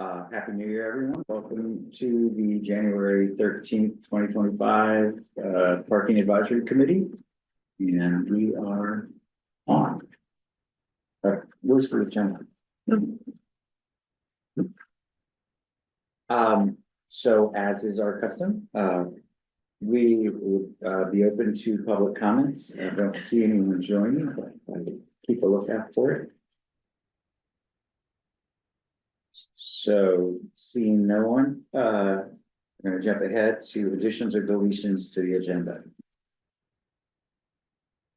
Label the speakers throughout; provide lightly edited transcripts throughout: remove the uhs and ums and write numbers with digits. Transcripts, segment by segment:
Speaker 1: Happy New Year, everyone. Welcome to the January 13th, 2025 Parking Advisory Committee. And we are on. Where's the agenda? So as is our custom, we would be open to public comments. I don't see anyone joining, but I keep a lookout for it. So seeing no one, I'm going to jump ahead to additions or deletions to the agenda.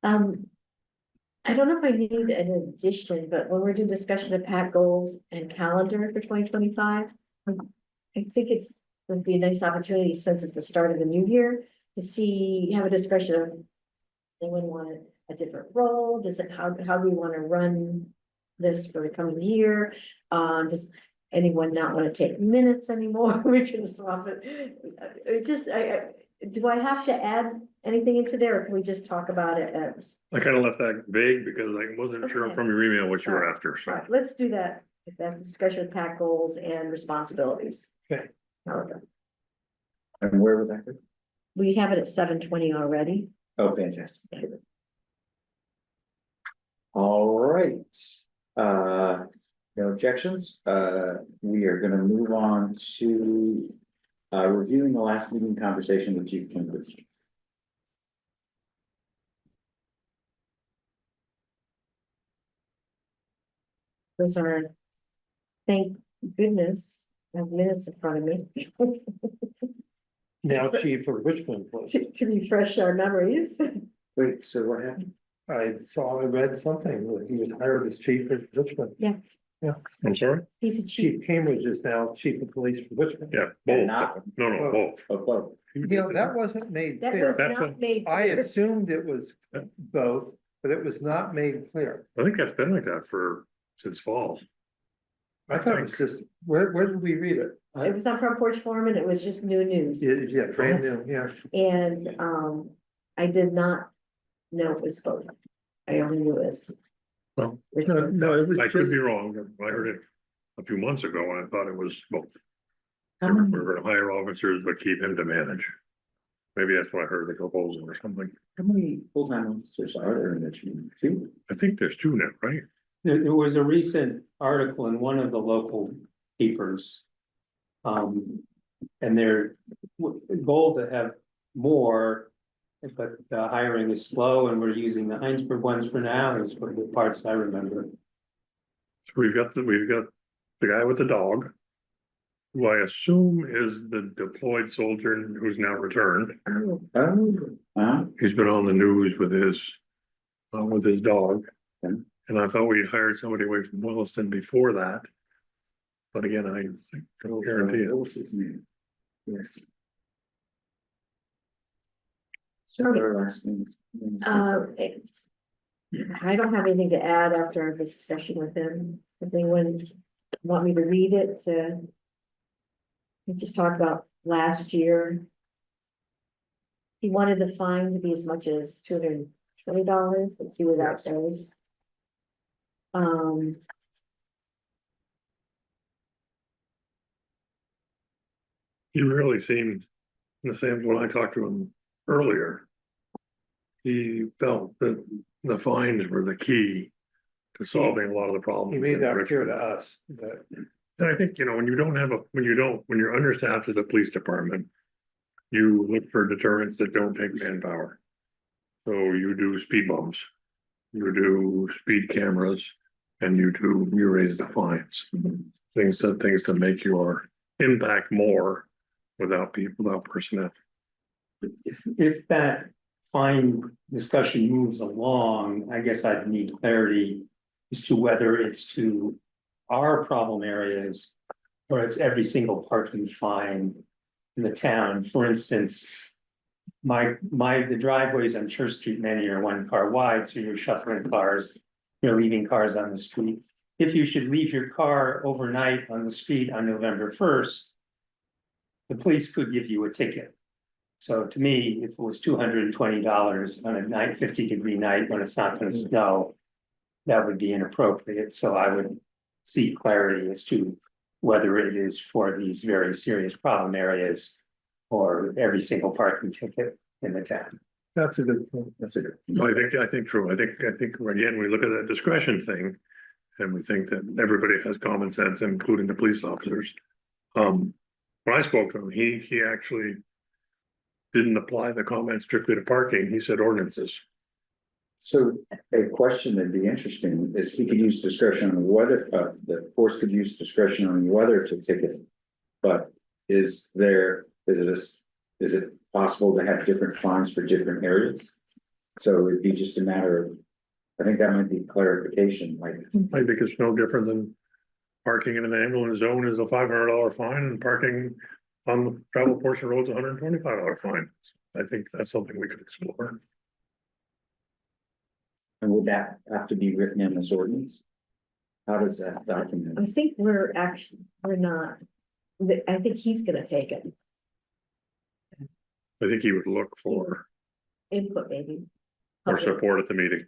Speaker 2: I don't know if I need an addition, but when we're doing discussion of PAC goals and calendar for 2025, I think it's would be a nice opportunity since it's the start of the new year to have a discussion of anyone want a different role. Does it how do we want to run this for the coming year? Does anyone not want to take minutes anymore? We can swap it. Do I have to add anything into there, or can we just talk about it as?
Speaker 3: I kind of left that vague because I wasn't sure from your email what you were after, so.
Speaker 2: All right, let's do that, if that's a discussion of PAC goals and responsibilities.
Speaker 3: Okay.
Speaker 1: And where would that go?
Speaker 2: We have it at 7:20 already.
Speaker 1: Oh, fantastic. All right. No objections. We are going to move on to reviewing the last meeting conversation with Chief Cambridge.
Speaker 2: Those are, thank goodness, I have minutes in front of me.
Speaker 4: Now chief of Richmond.
Speaker 2: To refresh our memories.
Speaker 1: Wait, so what happened?
Speaker 4: I read something that he was hired as chief of Richmond.
Speaker 3: I'm sorry?
Speaker 2: He's a chief.
Speaker 4: Chief Cambridge is now chief of police for Richmond.
Speaker 3: Yeah,
Speaker 1: And
Speaker 3: both.
Speaker 1: not-
Speaker 3: No, both.
Speaker 1: Oh, both.
Speaker 4: You know, that wasn't made
Speaker 2: That
Speaker 4: clear.
Speaker 2: was
Speaker 3: That's
Speaker 2: not made.
Speaker 4: I
Speaker 2: clear.
Speaker 4: assumed it was both, but it was not made clear.
Speaker 3: I think that's been like that since fall.
Speaker 4: I thought it was just, where did we read it?
Speaker 2: It was on Front Porch Forum and it was just new news.
Speaker 4: Yeah, brand new, yeah.
Speaker 2: And I did not know it was both. I only knew it was.
Speaker 3: Well,
Speaker 4: No, it was
Speaker 3: I could
Speaker 4: just,
Speaker 3: be wrong. I heard it a few months ago and I thought it was both.
Speaker 1: How
Speaker 3: We're
Speaker 1: many,
Speaker 3: going to hire officers, but keep him to manage. Maybe that's what I heard the proposal or something.
Speaker 1: how many full-time officers are there in Richmond? Two?
Speaker 3: I think there's two now, right?
Speaker 5: There was a recent article in one of the local papers. And their goal to have more, but the hiring is slow and we're using the Heinsberg ones for now, is for the parts I remember.
Speaker 3: So we've got the guy with the dog, who I assume is the deployed soldier who's now returned.
Speaker 1: Oh,
Speaker 3: He's been on the news with his dog.
Speaker 1: Okay.
Speaker 3: And I thought we hired somebody away from Williston before that. But again, I don't guarantee it.
Speaker 1: What's his name? Yes. So our last name.
Speaker 2: I don't have anything to add after our discussion with him. If anyone want me to read it, we just talked about last year. He wanted the fine to be as much as $220. Let's see where that goes.
Speaker 3: He really seemed the same when I talked to him earlier. He felt that the fines were the key to solving a lot of the problems.
Speaker 4: he made
Speaker 3: in
Speaker 4: that clear
Speaker 3: Richmond.
Speaker 4: to us, that
Speaker 3: And I think, when you're understaffed as a police department, you look for deterrents that don't take manpower. So you do speed bumps, you do speed cameras, and you raise the fines. Things to make your impact more without personnel.
Speaker 5: If that fine discussion moves along, I guess I'd need clarity as to whether it's to our problem areas or it's every single parking fine in the town. For instance, the driveways on Church Street, many are 1 car wide, so you're shuffling cars, you're leaving cars on the street. If you should leave your car overnight on the street on November 1st, the police could give you a ticket. So to me, if it was $220 on a 50-degree night when it's not going to snow, that would be inappropriate. So I would seek clarity as to whether it is for these very serious problem areas or every single parking ticket in the town.
Speaker 4: That's a good point.
Speaker 1: That's a good.
Speaker 3: I think true. I think again, we look at that discretion thing. And we think that everybody has common sense, including the police officers. When I spoke to him, he actually didn't apply the comment strictly to parking. He said ordinances.
Speaker 1: So a question that'd be interesting is he could use discretion on whether, the force could use discretion on whether to ticket. But is it possible to have different fines for different areas? So it'd be just a matter of, I think that might be clarification, like,
Speaker 3: I think it's no different than parking in an ambulance zone is a $500 fine and parking on the travel portion road is $125 fine. I think that's something we could explore.
Speaker 1: and would that have to be written in this ordinance? How does that
Speaker 2: I
Speaker 1: document?
Speaker 2: think we're not, I think he's gonna take it,
Speaker 3: I think he would look for
Speaker 2: input maybe.
Speaker 3: our support at the meeting.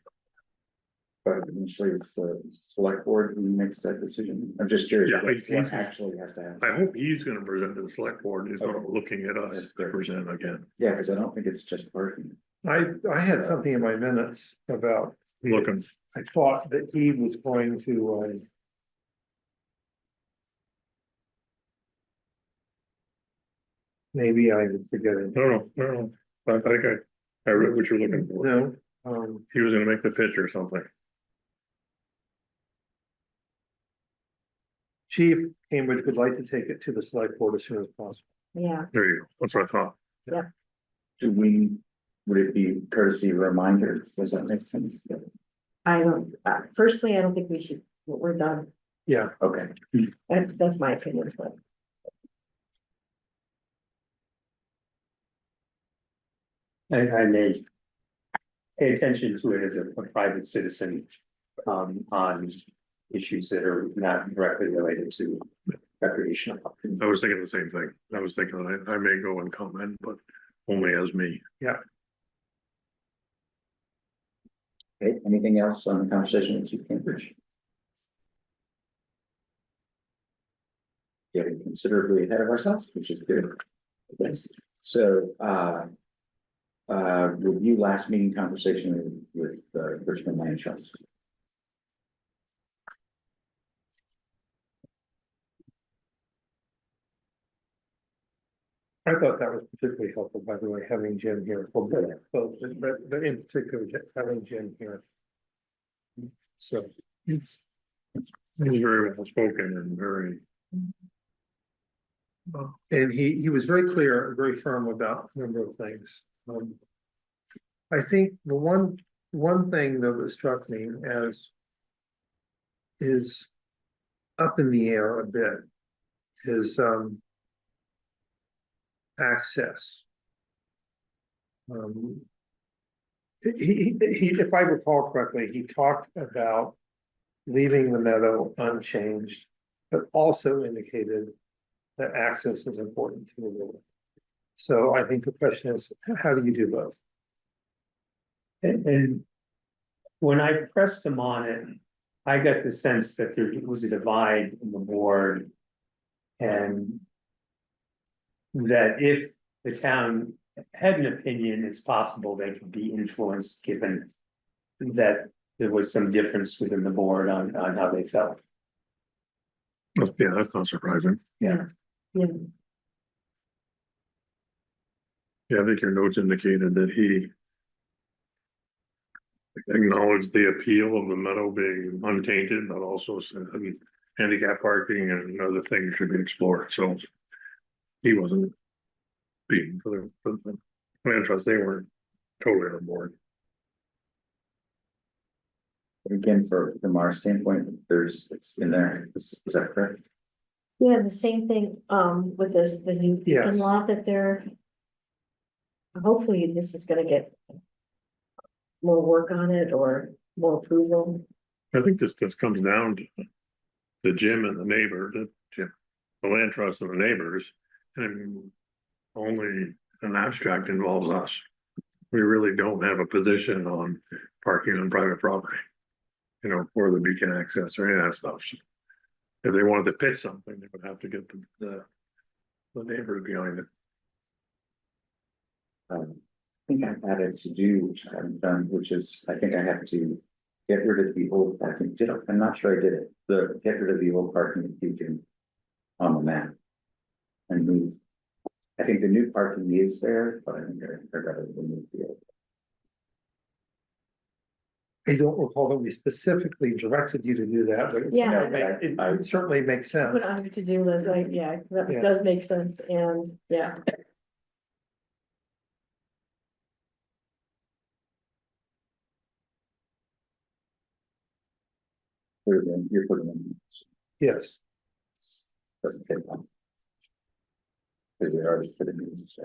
Speaker 1: But initially it's the select board who makes that decision. I'm just curious.
Speaker 3: Yeah,
Speaker 1: what
Speaker 3: he's-
Speaker 1: actually has to happen.
Speaker 3: I hope he's gonna present to the select board. He's not looking at us
Speaker 1: That's
Speaker 3: to
Speaker 1: fair.
Speaker 3: present again.
Speaker 1: Yeah, because I don't think it's just parking.
Speaker 4: I had something in my minutes about,
Speaker 3: Looking,
Speaker 4: I thought that he was going to, maybe I would forget it.
Speaker 3: no. I think I read what you're looking for.
Speaker 4: No,
Speaker 3: He was gonna make the pitch or something.
Speaker 4: Chief Cambridge would like to take it to the select board as soon as possible.
Speaker 2: Yeah,
Speaker 3: There you go. That's what I thought.
Speaker 1: Would it be courtesy reminder? Does that make sense?
Speaker 2: I don't, personally, I don't think we should, we're done,
Speaker 4: Yeah,
Speaker 1: Okay,
Speaker 2: that's my opinion, but.
Speaker 5: I may pay attention to it as a private citizen, on issues that are not directly related to recreational.
Speaker 3: I was thinking the same thing. I was thinking I may go and comment, but only as me.
Speaker 1: okay, anything else on the conversation with Chief Cambridge? Getting considerably ahead of ourselves, which is good. Yes, so, review last meeting conversation with Richmond Land Trust.
Speaker 4: I thought that was particularly helpful, by the way, having Jim here, well, both, but in particular, having Jim here. So,
Speaker 3: He's very well spoken and very.
Speaker 4: and he was very clear, very firm about a number of things. I think the one thing though that struck me as is up in the air a bit is access. If I recall correctly, he talked about leaving the meadow unchanged, but also indicated that access is important to the river. So I think the question is, how do you do both?
Speaker 5: And when I pressed him on it, I got the sense that there was a divide in the board. And that if the town had an opinion, it's possible they could be influenced, given that there was some difference within the board on how they felt.
Speaker 3: Yeah, that's not surprising.
Speaker 2: Yeah.
Speaker 3: Yeah, I think your notes indicated that he acknowledged the appeal of the meadow being untainted, but also said handicap parking and other things should be explored. So he wasn't being for the land trust. They weren't totally on board.
Speaker 1: Again, from our standpoint, it's in there, is that correct?
Speaker 2: Yeah, the same thing, with this, the new
Speaker 4: Yes.
Speaker 2: beacon law that they're. Hopefully this is gonna get. More work on it or more approval.
Speaker 3: I think this comes down to the Jim and the neighbor, the land trust and the neighbors, and only an abstract involves us. We really don't have a position on parking on private property, for the beacon access or any of that stuff. if they wanted to pitch something, they would have to get the neighbors behind it.
Speaker 1: I think I've had it to do, which I haven't done, which is, I think I have to get rid of the old parking. I'm not sure I did it. Get rid of the old parking beacon on the map. And move. I think the new parking is there, but I think I got to remove the old.
Speaker 4: I don't recall that we specifically directed you to do that, but it's,
Speaker 2: Yeah.
Speaker 4: it certainly makes sense.
Speaker 2: Put on your to-do list, like, yeah, that
Speaker 4: Yeah.
Speaker 2: does make sense, and, yeah.
Speaker 1: You're putting in.
Speaker 4: Yes,
Speaker 1: Doesn't take long. Because we already put it in. So.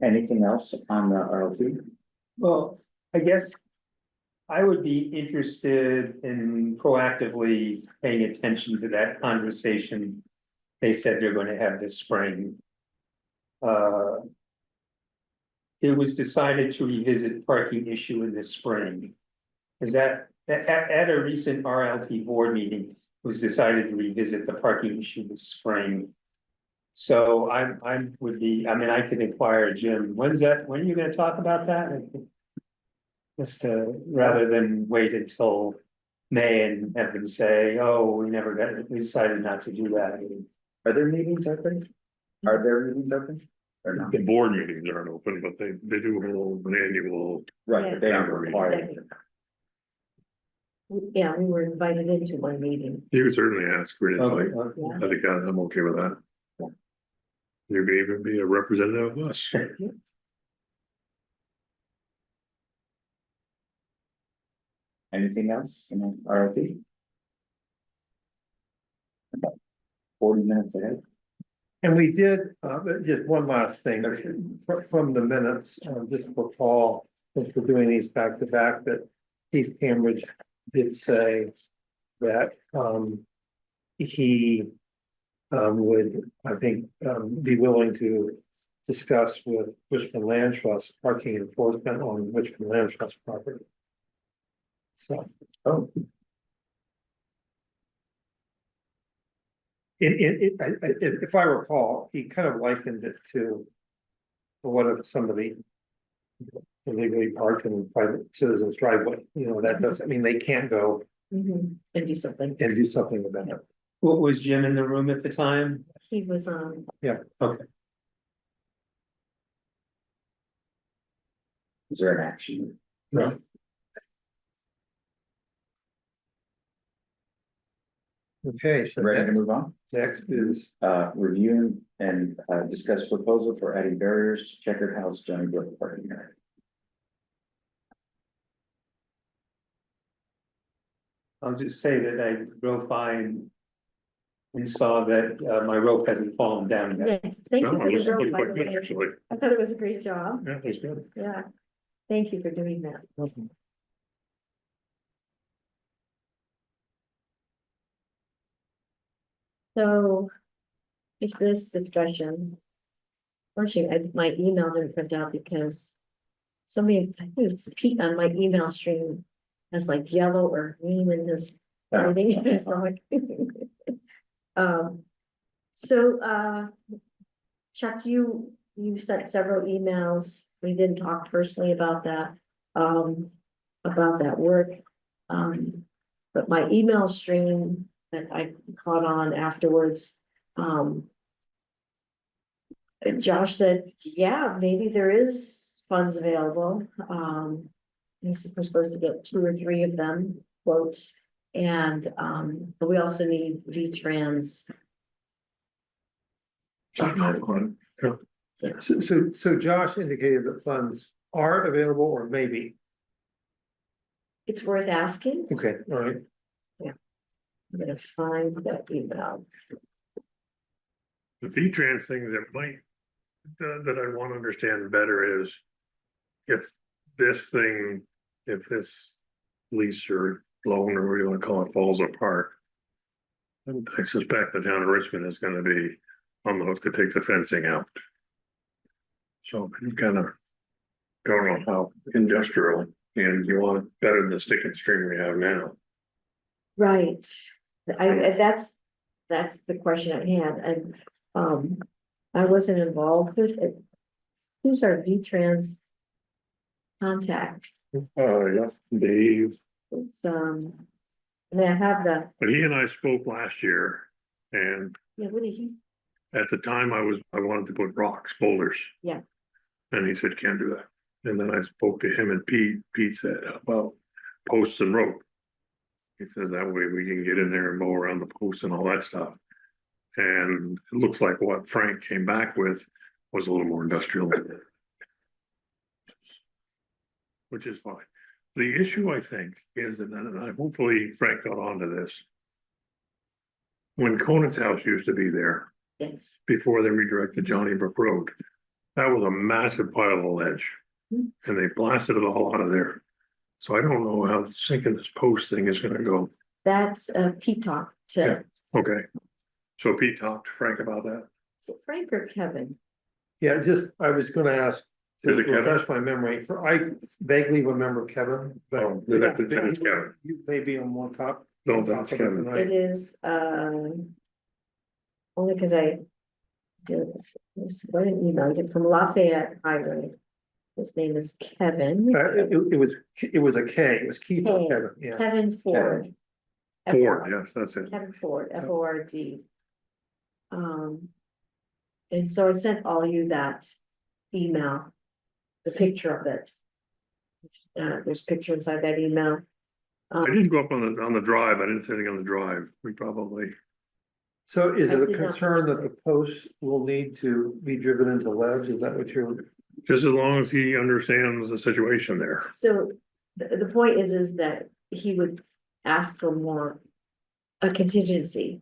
Speaker 1: Anything else on the RLT?
Speaker 5: Well, I guess I would be interested in proactively paying attention to that conversation they said they're going to have this spring. It was decided to revisit parking issue in the spring. Is that, at a recent RLT board meeting, it was decided to revisit the parking issue this spring. So I would be, I mean, I could inquire, Jim, when are you gonna talk about that? Just rather than wait until May and have them say, oh, we decided not to do that.
Speaker 1: Are there meetings open? Are there meetings open? Or not?
Speaker 3: The board meetings aren't open, but they do hold an annual.
Speaker 1: Right, but they aren't
Speaker 3: Yeah.
Speaker 1: required.
Speaker 2: Exactly. Yeah, we were invited into one meeting.
Speaker 3: You could certainly ask for it.
Speaker 5: Okay,
Speaker 2: Yeah.
Speaker 3: I think I'm okay with that.
Speaker 2: Yeah.
Speaker 3: You could even be a representative of us.
Speaker 1: Anything else in the RLT? About 40 minutes ahead.
Speaker 4: and we did, just one last thing, from the minutes, just for Paul, since we're doing these back to back, that Keith Cambridge did say that, he would, I think, be willing to discuss with Richmond Land Trust parking enforcement on Richmond Land Trust property. So.
Speaker 1: Oh,
Speaker 4: If I recall, he kind of likened it to what if somebody illegally parked in private citizens driveway, that doesn't mean they can't go
Speaker 2: And do something.
Speaker 4: and do something about it.
Speaker 5: What, was Jim in the room at the time?
Speaker 2: He was,
Speaker 5: Okay,
Speaker 1: is there an action?
Speaker 4: No. Okay, so
Speaker 1: Ready to move on?
Speaker 4: next is,
Speaker 1: Review and discuss proposal for adding barriers to Checkered House Johnny Brook parking area.
Speaker 5: I'll just say that I drove by and saw that my rope hasn't fallen down yet.
Speaker 2: yes, thank you
Speaker 3: No,
Speaker 2: for
Speaker 3: it was
Speaker 2: your
Speaker 3: quite
Speaker 2: work, by the
Speaker 3: good,
Speaker 2: way.
Speaker 3: actually.
Speaker 2: I thought it was a great job,
Speaker 3: Yeah, that's good.
Speaker 2: yeah, thank you for doing that. So, if this discussion. Unfortunately, my email didn't print out because. Somebody, I think it's Pete on my email stream. Has like yellow or green in his writing. It's not like- So, Chuck, you sent several emails. We didn't talk personally about that. About that work. But my email stream that I caught on afterwards. Josh said, yeah, maybe there is funds available. He's supposed to get 2 or 3 of them quotes. And but we also need V-Trans.
Speaker 4: so Josh indicated that funds are available or maybe,
Speaker 2: It's worth asking.
Speaker 4: okay, all right.
Speaker 2: I'm gonna find that email.
Speaker 3: The V-Trans thing that might, that I want to understand better is if this lease or loan or what you want to call it falls apart, I suspect the town of Richmond is going to be on the hook to take the fencing out. So you kind of don't know how industrial and you want it better than the stick and string we have now.
Speaker 2: Right, that's the question I had, and, I wasn't involved with it. Who's our V-Trans contact?
Speaker 3: Yes, Dave,
Speaker 2: It's, I mean, I have the,
Speaker 3: but he and I spoke last year, and
Speaker 2: yeah, what did he,
Speaker 3: at the time I wanted to put rocks, boulders.
Speaker 2: Yeah.
Speaker 3: And he said, can't do that. And then I spoke to him and Pete said, well, posts and rope. He says that way we can get in there and mow around the posts and all that stuff. And it looks like what Frank came back with was a little more industrial. Which is fine. The issue, I think, is that, and I hopefully Frank got onto this. When Conant's house used to be there,
Speaker 2: yes,
Speaker 3: before they redirected Johnny Brook Road, that was a massive pile of ledge. And they blasted it all out of there. So I don't know how sinking this post thing is gonna go.
Speaker 2: that's, Pete talked to,
Speaker 3: Okay. So Pete talked to Frank about that.
Speaker 2: is it Frank or Kevin?
Speaker 4: Yeah, I was gonna ask, to
Speaker 3: Is it Kevin?
Speaker 4: refresh my memory, I vaguely remember Kevin, but.
Speaker 3: Oh, that is Kevin.
Speaker 4: You may be on one top.
Speaker 3: No,
Speaker 4: on top
Speaker 3: that's
Speaker 4: of it
Speaker 3: Kevin.
Speaker 4: tonight.
Speaker 2: It is, only because I did this, what an email, I did from Lafayette Highway. His name is Kevin,
Speaker 4: It was a K, it was Keith or
Speaker 2: K.
Speaker 4: Kevin, yeah.
Speaker 2: Kevin Ford.
Speaker 3: Ford, yes, that's it.
Speaker 2: Kevin Ford, Ford. And so I sent all you that email, the picture of it. There's a picture inside that email.
Speaker 3: I didn't go up on the drive. I didn't say anything on the drive. We probably,
Speaker 4: So is
Speaker 2: I
Speaker 4: it a
Speaker 2: did not-
Speaker 4: concern that the posts will need to be driven into ledge? Is that what you're?
Speaker 3: just as long as he understands the situation there.
Speaker 2: So the point is that he would ask for more, a contingency,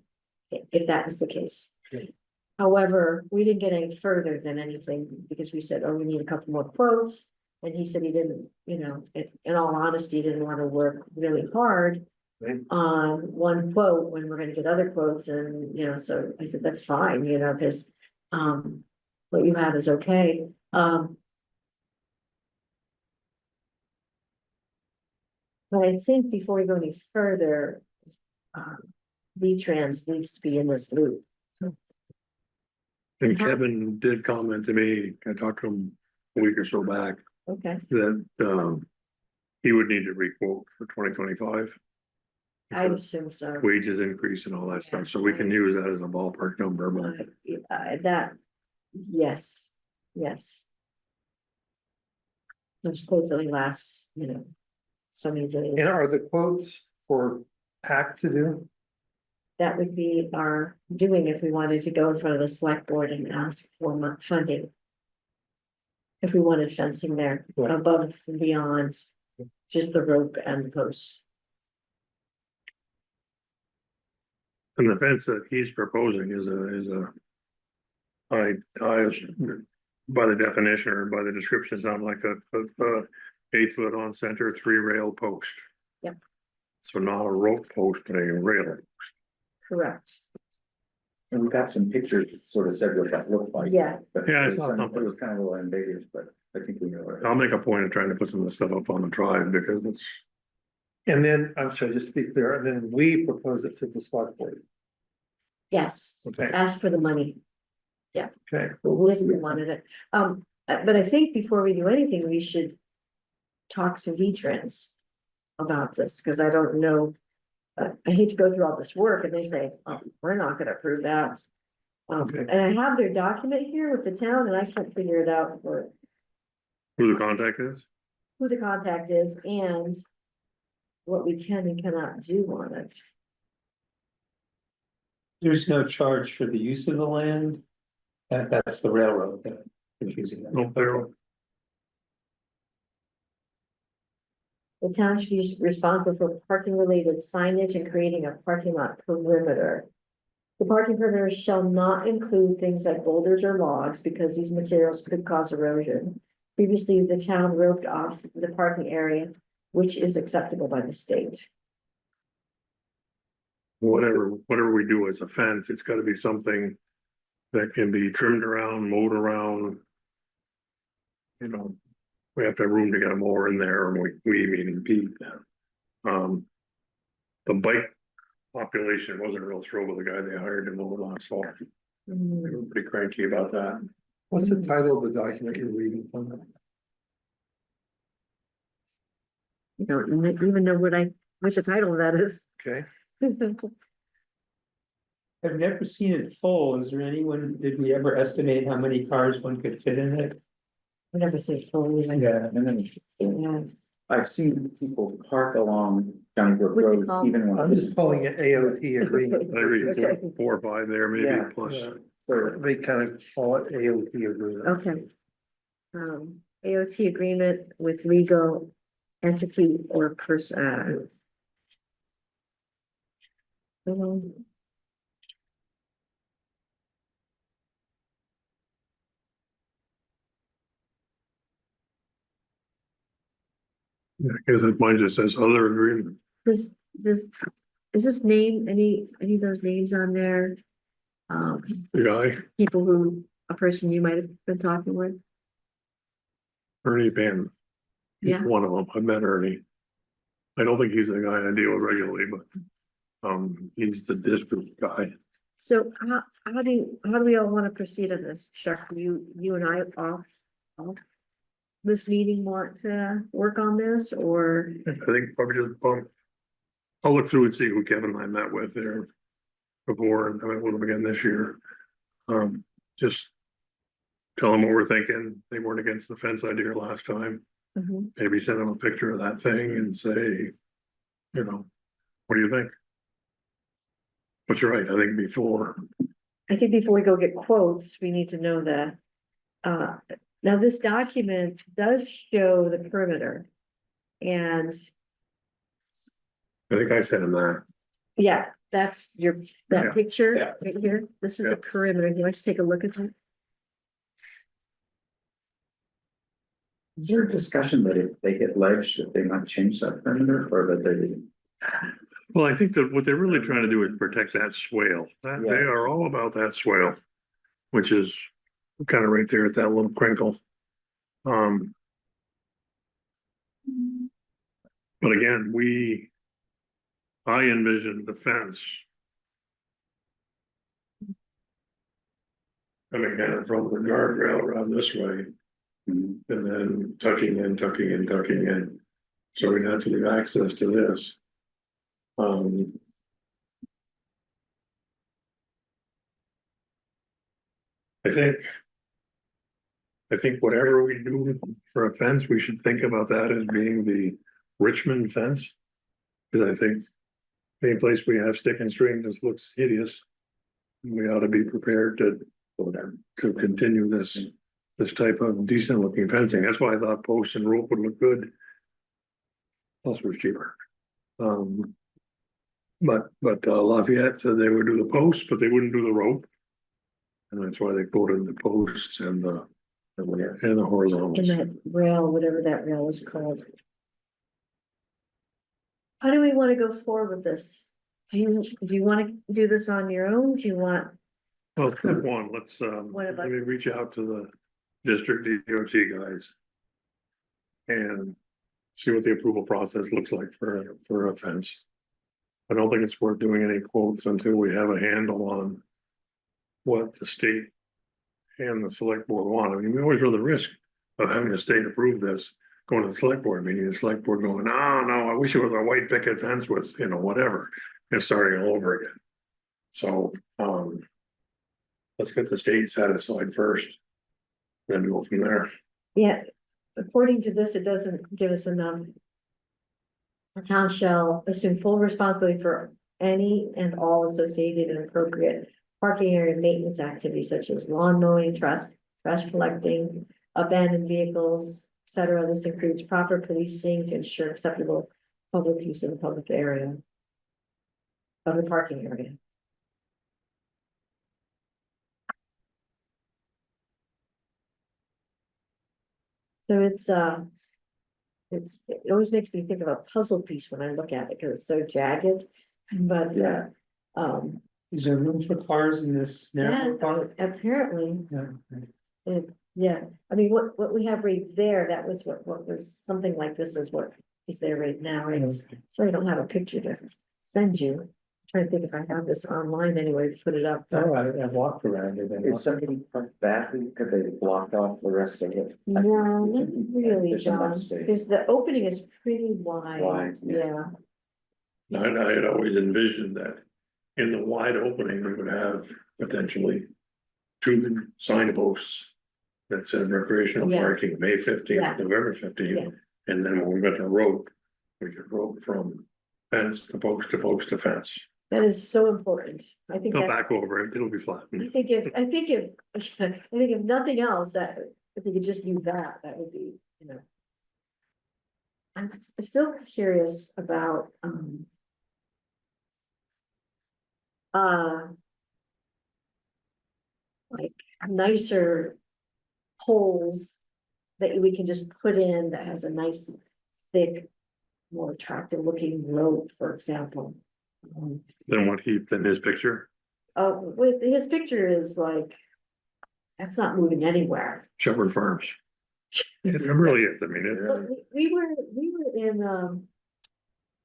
Speaker 2: if that was the case.
Speaker 4: Okay.
Speaker 2: However, we didn't get any further than anything, because we said, oh, we need a couple more quotes. And he said he didn't, in all honesty, didn't want to work really hard
Speaker 4: Right.
Speaker 2: on one quote when we're gonna get other quotes, and, so I said, that's fine, because what you have is okay. But I think before we go any further, V-Trans needs to be in this loop.
Speaker 3: And Kevin did comment to me, I talked to him a week or so back,
Speaker 2: Okay,
Speaker 3: that he would need to requote for 2025.
Speaker 2: I assume so.
Speaker 3: Wages increase and all that stuff, so we can use that as a ballpark number, but
Speaker 2: That, yes. Those quotes only last, so many days.
Speaker 4: And are the quotes for PAC to do?
Speaker 2: That would be our doing if we wanted to go in front of the select board and ask for funding. If we wanted fencing there
Speaker 4: Right.
Speaker 2: above and beyond just the rope and the posts.
Speaker 3: and the fence that he's proposing is I, by the definition or by the description, it's not like a 8 foot on center, 3 rail post.
Speaker 2: Yep.
Speaker 3: So not a rope post, but a rail.
Speaker 2: Correct.
Speaker 1: And we got some pictures that sort of said what that looked like.
Speaker 2: Yeah,
Speaker 1: But
Speaker 3: Yeah, I
Speaker 1: it was
Speaker 3: saw something.
Speaker 1: It was kind of a little ambiguous, but I think we know it.
Speaker 3: I'll make a point of trying to put some of the stuff up on the drive because it's,
Speaker 4: And then, I'm sorry, just to be clear, and then we propose it to the select board.
Speaker 2: yes,
Speaker 4: Okay.
Speaker 2: ask for the money.
Speaker 4: Okay.
Speaker 2: If we wanted it, but I think before we do anything, we should talk to V-Trans about this, because I don't know. I hate to go through all this work and they say, oh, we're not gonna approve that.
Speaker 4: Okay.
Speaker 2: And I have their document here with the town and I can't figure it out for
Speaker 3: who the contact is.
Speaker 2: who the contact is and what we can and cannot do on it.
Speaker 5: There's no charge for the use of the land. That's the railroad that confusing that.
Speaker 3: No, they're,
Speaker 2: The town should be responsible for parking related signage and creating a parking lot perimeter. The parking perimeter shall not include things like boulders or logs because these materials could cause erosion. Previously, the town roped off the parking area, which is acceptable by the state.
Speaker 3: whatever we do as a fence, it's gotta be something that can be trimmed around, mowed around. You know, we have to have room to get a mower in there, and we meaning Pete. The bike population wasn't real thrilled with the guy they hired in the last fall. They
Speaker 2: Mm,
Speaker 3: were pretty cranky about that.
Speaker 4: What's the title of the document you're reading from?
Speaker 2: I don't even know what the title of that is.
Speaker 4: Okay,
Speaker 5: I've never seen it full. Is there anyone, did we ever estimate how many cars one could fit in it?
Speaker 2: I never see it fully.
Speaker 1: Yeah, and then
Speaker 2: Yeah.
Speaker 1: I've seen people park along County Brook
Speaker 2: What's it
Speaker 1: Road,
Speaker 2: called?
Speaker 1: even when.
Speaker 4: I'm just calling it AOT agreement.
Speaker 3: I read
Speaker 2: Okay.
Speaker 3: four or five there, maybe
Speaker 1: Yeah.
Speaker 3: plus.
Speaker 4: Yeah,
Speaker 1: So,
Speaker 4: they kind of call it AOT agreement.
Speaker 2: Okay. AOT agreement with legal entity or person.
Speaker 3: Yeah, I guess mine just says other agreement.
Speaker 2: Does, is this name, any of those names on there?
Speaker 3: The guy,
Speaker 2: People who, a person you might have been talking with?
Speaker 3: Ernie Bannon. He's
Speaker 2: Yeah.
Speaker 3: one of them. I met Ernie. I don't think he's the guy I deal with regularly, but he's the district guy.
Speaker 2: So how do we all want to proceed on this? Chuck, you and I off this meeting want to work on this, or?
Speaker 3: I think probably just bump. I'll look through and see who Kevin and I met with there before, and I met with them again this year. Just tell them what we're thinking. They weren't against the fence idea last time.
Speaker 2: Mhm.
Speaker 3: Maybe send them a picture of that thing and say, you know, what do you think? But you're right, I think before,
Speaker 2: I think before we go get quotes, we need to know that. Now this document does show the perimeter. And
Speaker 3: I think I sent him that.
Speaker 2: yeah, that's
Speaker 3: Yeah.
Speaker 2: that picture
Speaker 1: Yeah.
Speaker 2: right here. This is
Speaker 3: Yeah.
Speaker 2: the perimeter. You want to take a look at that?
Speaker 1: is there a discussion that if they hit ledge, that they might change that perimeter, or that they didn't?
Speaker 3: Well, I think that what they're really trying to do is protect that swale. That, they
Speaker 1: Yeah.
Speaker 3: are all about that swale, which is kind of right there at that little crinkle. But again, I envisioned the fence coming down from the guardrail around this way,
Speaker 1: Mhm.
Speaker 3: and then tucking in, tucking in, tucking in. So we'd have to leave access to this. I think whatever we do for a fence, we should think about that as being the Richmond fence. Because I think any place we have stick and string just looks hideous. We ought to be prepared to continue this type of decent looking fencing. That's why I thought posts and rope would look good. Plus it was cheaper. But Lafayette said they would do the posts, but they wouldn't do the rope. And that's why they quoted the posts and the
Speaker 2: And
Speaker 3: horizontals.
Speaker 2: that rail, whatever that rail is called. How do we want to go forward with this? Do you want to do this on your own? Do you want?
Speaker 3: Well, step one, let's
Speaker 2: What about-
Speaker 3: let me reach out to the district DOT guys. And see what the approval process looks like for a fence. I don't think it's worth doing any quotes until we have a handle on what the state and the select board want. I mean, we always run the risk of having the state approve this, going to the select board meeting, the select board going, no, I wish it was a white picket fence with, whatever, and starting all over again. So, let's get the state satisfied first, then go from there.
Speaker 2: Yeah, according to this, it doesn't give us enough. The town shall assume full responsibility for any and all associated and appropriate parking area maintenance activities such as lawn mowing, trash collecting, abandoned vehicles, etc. This includes proper policing to ensure acceptable public use of the public area. Of the parking area. So it always makes me think of a puzzle piece when I look at it, because it's so jagged, but,
Speaker 1: Yeah.
Speaker 5: Is there room for cars in this narrow
Speaker 2: Yeah.
Speaker 5: part?
Speaker 2: apparently,
Speaker 5: Yeah.
Speaker 2: yeah, I mean, what we have right there, that was what was something like this is what is there right now, right? Sorry, I don't have a picture to send you. Trying to think if I have this online anyway, to put it up.
Speaker 5: Oh, I've walked around it.
Speaker 1: Is somebody parked badly? Could they block off the rest of it?
Speaker 2: No, not really,
Speaker 1: There's enough
Speaker 2: John,
Speaker 1: space.
Speaker 2: because the opening is pretty wide,
Speaker 1: Wide, yeah.
Speaker 2: yeah.
Speaker 3: I had always envisioned that in the wide opening, we would have potentially two signposts that said recreational
Speaker 2: Yeah.
Speaker 3: parking, May
Speaker 2: Yeah.
Speaker 3: fifteenth, November
Speaker 2: Yeah.
Speaker 3: fifteenth. And then when we got to rope, we could rope from fence to post to post to fence.
Speaker 2: That is so important. I think
Speaker 3: Go
Speaker 2: that's,
Speaker 3: back over it, it'll be flat.
Speaker 2: I think if, I think if nothing else, that if we could just do that, that would be, you know. I'm still curious about, like nicer poles that we can just put in that has a nice, thick, more attractive looking rope, for example.
Speaker 3: Then what he, then his picture,
Speaker 2: With his picture is like, that's not moving anywhere.
Speaker 3: Shepherd Farms. It really is, I mean, it,
Speaker 2: But we were in,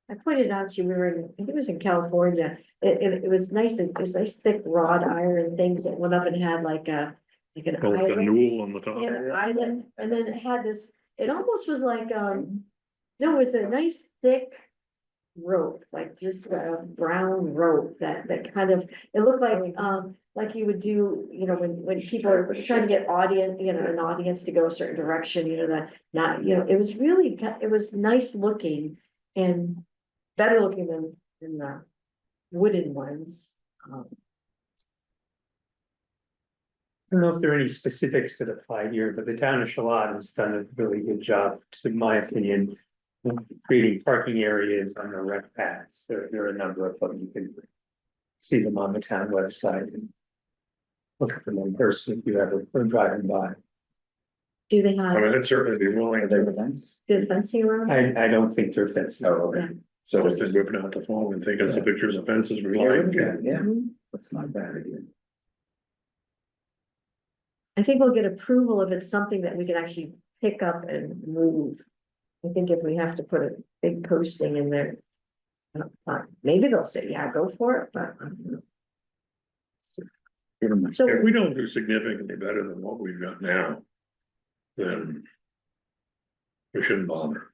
Speaker 2: I pointed out to you, we were in, I think it was in California. It was nice, it was nice thick wrought iron things that went up and had like an
Speaker 3: with the
Speaker 2: island.
Speaker 3: newel on the top.
Speaker 2: And an island, and then it had this, it almost was like, no, it was a nice thick rope, like just a brown rope that kind of, it looked like you would do, you know, when people are trying to get audience, you know, an audience to go a certain direction, you know, that not, you know, it was really, it was nice looking and better looking than the wooden ones.
Speaker 5: I don't know if there are any specifics that apply here, but the town of Charlotte has done a really good job, in my opinion. Of creating parking areas on the rec paths. There are a number of them. You can see them on the town website and look at them in person if you ever are driving by.
Speaker 2: Do they
Speaker 3: I
Speaker 2: have,
Speaker 3: mean, I'd certainly be willing
Speaker 1: Are there
Speaker 3: to,
Speaker 1: events?
Speaker 2: do the fencing around?
Speaker 5: I don't think they're fenced.
Speaker 1: Oh, okay.
Speaker 3: so if they're whipping out the phone and taking some pictures of fences we
Speaker 1: Yeah,
Speaker 3: like.
Speaker 1: yeah,
Speaker 2: Mhm.
Speaker 1: that's not a bad idea.
Speaker 2: I think we'll get approval if it's something that we can actually pick up and move. I think if we have to put a big posting in there. Maybe they'll say, yeah, go for it, but.
Speaker 1: Give them a-
Speaker 2: So,
Speaker 3: If we don't do significantly better than what we've got now, then we shouldn't bother.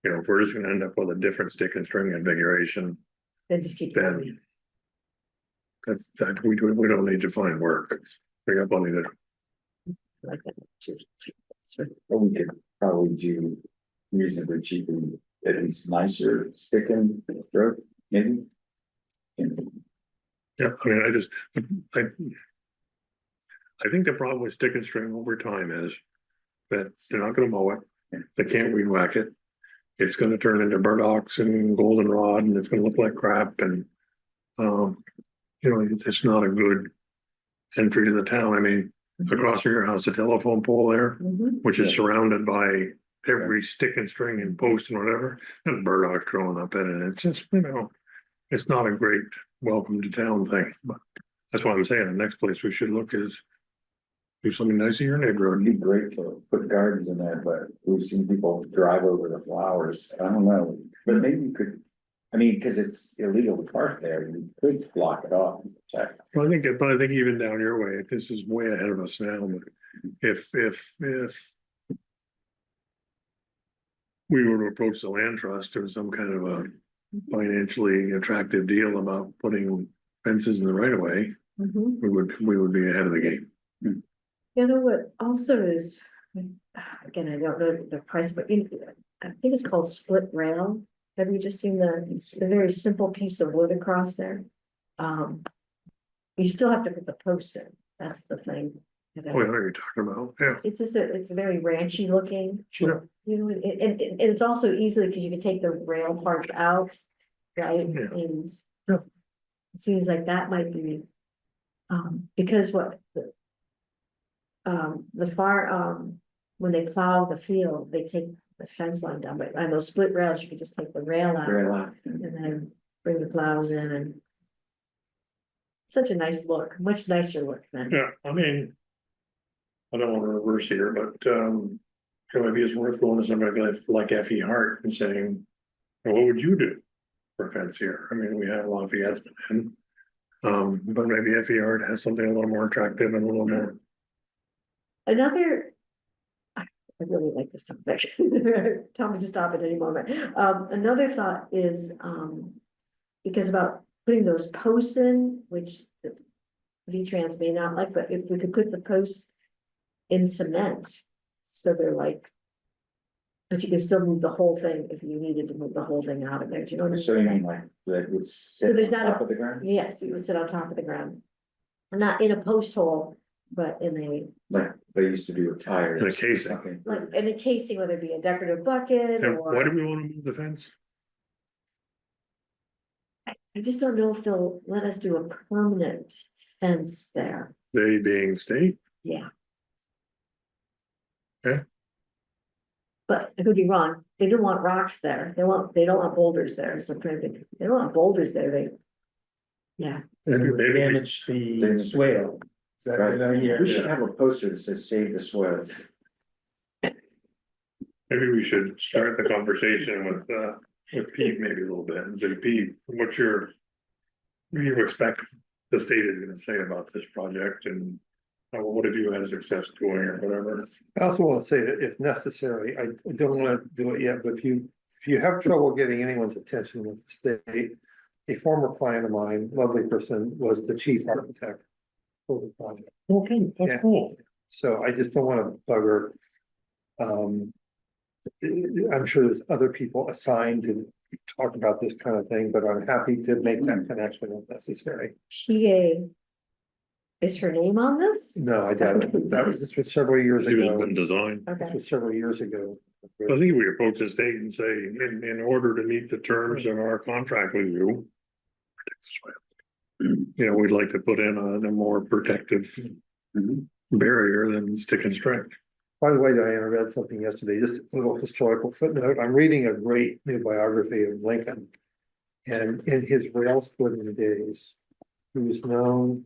Speaker 3: You know, if we're just gonna end up with a different stick and string configuration,
Speaker 2: then just keep going.
Speaker 3: then that we don't need to find work. We got plenty to do.
Speaker 2: Like that too.
Speaker 1: Or we could probably do reasonably cheap and at least nicer stick and rope, maybe. And
Speaker 3: Yeah, I mean, I think the problem with stick and string over time is that they're not gonna mow it, they can't weed whack it. It's gonna turn into burdocks and goldenrod and it's gonna look like crap and, you know, it's not a good entry to the town. I mean, across from your house, the telephone pole there,
Speaker 2: Mhm.
Speaker 3: which is
Speaker 1: Yeah.
Speaker 3: surrounded by every stick and string and post and whatever, and burdocks growing up in it. It's just, you know, it's not a great welcome to town thing, but that's why I'm saying the next place we should look is do something nice in your neighborhood.
Speaker 1: it'd be great to put gardens in there, but we've seen people drive over the flowers. I don't know, but maybe you could. I mean, because it's illegal to park there, you could block it off. Check.
Speaker 3: Well, I think even down your way, this is way ahead of us now, but if we were to approach the land trust or some kind of a financially attractive deal about putting fences in the right of way,
Speaker 2: Mhm.
Speaker 3: we would be ahead of the game.
Speaker 2: You know what also is, again, I don't know the price, but I think it's called split rail. Have you just seen the very simple piece of wood across there? You still have to put the posts in, that's the thing.
Speaker 3: Oh, yeah, what are you talking about? Yeah,
Speaker 2: It's just it's very ranchy looking.
Speaker 3: sure.
Speaker 2: You know, and it's also easily, because you can take the rail parts out, right?
Speaker 3: Yeah.
Speaker 2: And
Speaker 3: Yeah.
Speaker 2: it seems like that might be, because when they plow the field, they take the fence line down, but on those split rails, you can just take the rail out
Speaker 1: Very loud.
Speaker 2: and then bring the plows in and such a nice look, much nicer look than.
Speaker 3: Yeah, I mean, I don't want to reverse here, but, you know, maybe it's worth going to somebody like F.E. Hart and saying, well, what would you do? for fence here. I mean, we have Lafayette's been in. But maybe FER has something a little more attractive and a little more.
Speaker 2: Another. I really like this topic. Tell me to stop at any moment. Another thought is, because about putting those posts in, which the V-Trans may not like, but if we could put the posts in cement, so they're like, if you can still move the whole thing, if you needed to move the whole thing out of there, do you know what I'm
Speaker 1: So you mean
Speaker 2: saying?
Speaker 1: like, that would
Speaker 2: So
Speaker 1: sit
Speaker 2: there's
Speaker 1: on
Speaker 2: not a-
Speaker 1: top of the ground?
Speaker 2: Yes, it would sit on top of the ground. Not in a post hole, but in a,
Speaker 1: Like they used to do with tires.
Speaker 3: In a
Speaker 1: or
Speaker 3: casing.
Speaker 1: something.
Speaker 2: like, in a casing, whether it be a decorative bucket
Speaker 3: And why do
Speaker 2: or.
Speaker 3: we want to move the fence?
Speaker 2: I just don't know if they'll let us do a permanent fence there,
Speaker 3: They being state,
Speaker 2: yeah.
Speaker 3: Okay.
Speaker 2: But I could be wrong, they don't want rocks there, they don't want boulders there, so I'm trying to think, they don't want boulders there, they. Yeah,
Speaker 5: It would
Speaker 3: Maybe-
Speaker 5: damage the swale. Is that
Speaker 1: Right.
Speaker 5: what I hear?
Speaker 1: We should have a poster that says save the soils.
Speaker 3: maybe we should start the conversation with Pete maybe a little bit and say, Pete, what do you expect the state is gonna say about this project and what have you had success doing or whatever?
Speaker 4: I also want to say that if necessary, I don't want to do it yet, but if you have trouble getting anyone's attention with the state. A former client of mine, lovely person, was the chief architect for the project.
Speaker 3: Okay,
Speaker 4: Yeah.
Speaker 3: that's cool.
Speaker 4: So I just don't want to bug her. I'm sure there's other people assigned to talk about this kind of thing, but I'm happy to make that connection if necessary.
Speaker 2: is her name on this?
Speaker 4: No, I doubt it. This was several years
Speaker 3: It was
Speaker 4: ago.
Speaker 3: been designed.
Speaker 4: This
Speaker 2: Okay,
Speaker 4: was several years ago.
Speaker 3: I think we approach the state and say, in order to meet the terms of our contract with you. protect the soil. You know, we'd like to put in a more protective
Speaker 1: Mhm.
Speaker 3: barrier than stick and stretch.
Speaker 4: By the way, Diana, I read something yesterday, just a little historical footnote. I'm reading a great new biography of Lincoln. And in his rail splitting days, he was known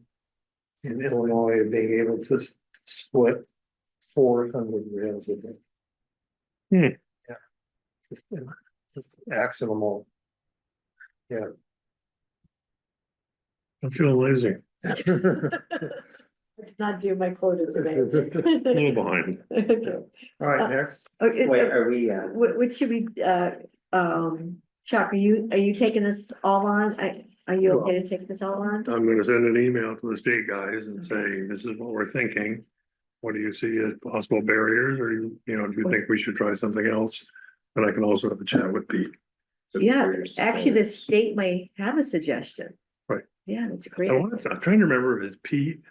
Speaker 4: in Illinois of being able to split 400 rails a day.
Speaker 3: Hmm.
Speaker 4: Yeah. Just axing them all.
Speaker 3: I feel lazy,
Speaker 2: I did not do my quota today.
Speaker 3: a little behind.
Speaker 2: Okay.
Speaker 4: All right, next.
Speaker 2: Okay,
Speaker 1: Wait, are we,
Speaker 2: what should we, Chuck, are you taking this all on? Are you okay to take this all on?
Speaker 3: I'm gonna send an email to the state guys and say, this is what we're thinking. What do you see as possible barriers, or do you think we should try something else? And I can also have a chat with Pete.
Speaker 2: Yeah, actually, the state might have a suggestion.
Speaker 3: Right.
Speaker 2: Yeah, that's great.
Speaker 3: I'm trying to remember if it's Pete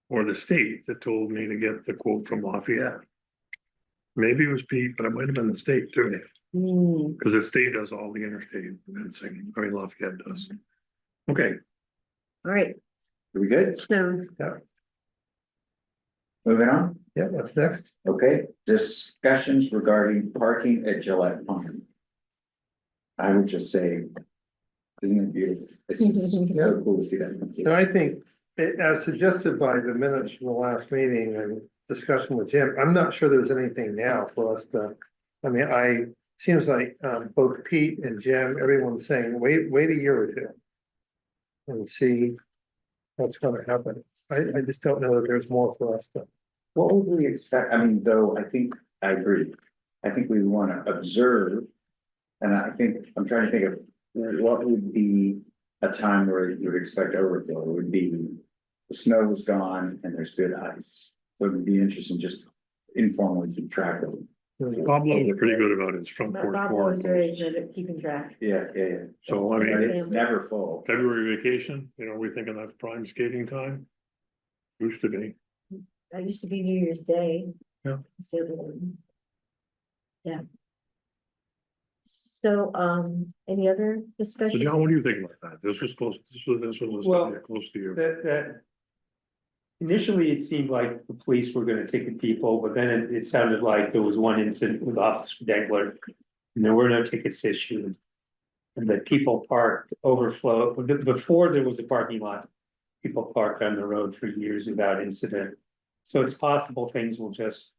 Speaker 3: or the state that told me to get the quote from Lafayette. Maybe it was Pete, but it might have been the state too,
Speaker 2: Hmm,
Speaker 3: because the state does all the interstate fencing. I mean, Lafayette does. Okay,
Speaker 2: all right.
Speaker 1: are we good?
Speaker 2: So,
Speaker 1: Moving on?
Speaker 4: Yeah, what's next?
Speaker 1: Okay, discussions regarding parking at Gillette Pond. I would just say, isn't it beautiful? It's just so cool to see that.
Speaker 4: And I think, as suggested by the minutes from the last meeting and discussion with Jim, I'm not sure there's anything now for us to. I mean, seems like both Pete and Jim, everyone's saying, wait a year or two. And see what's gonna happen. I just don't know that there's more for us to.
Speaker 1: What would we expect? I mean, though, I agree. I think we want to observe. And I think, I'm trying to think of what would be a time where you would expect overflow. It would be the snow was gone and there's good ice. So it would be interesting just informally keep track of it.
Speaker 3: Pablo was pretty good about his front porch
Speaker 2: Bob
Speaker 3: forum
Speaker 2: was very
Speaker 3: posts.
Speaker 2: good at keeping track.
Speaker 1: Yeah.
Speaker 3: So I
Speaker 1: But
Speaker 3: mean,
Speaker 1: it's never full.
Speaker 3: February vacation, we thinking that's prime skating time? Used to be.
Speaker 2: That used to be New Year's Day.
Speaker 3: Yeah.
Speaker 2: So, yeah. So, any other
Speaker 3: So
Speaker 2: discussion?
Speaker 3: John, what do you think about that? This was
Speaker 5: Well,
Speaker 3: close to you.
Speaker 5: That initially it seemed like the police were gonna ticket people, but then it sounded like there was one incident with Officer Degler. And there were no tickets issued. And that people parked overflow, before there was a parking lot. People parked on the road for years without incident. So it's possible things will just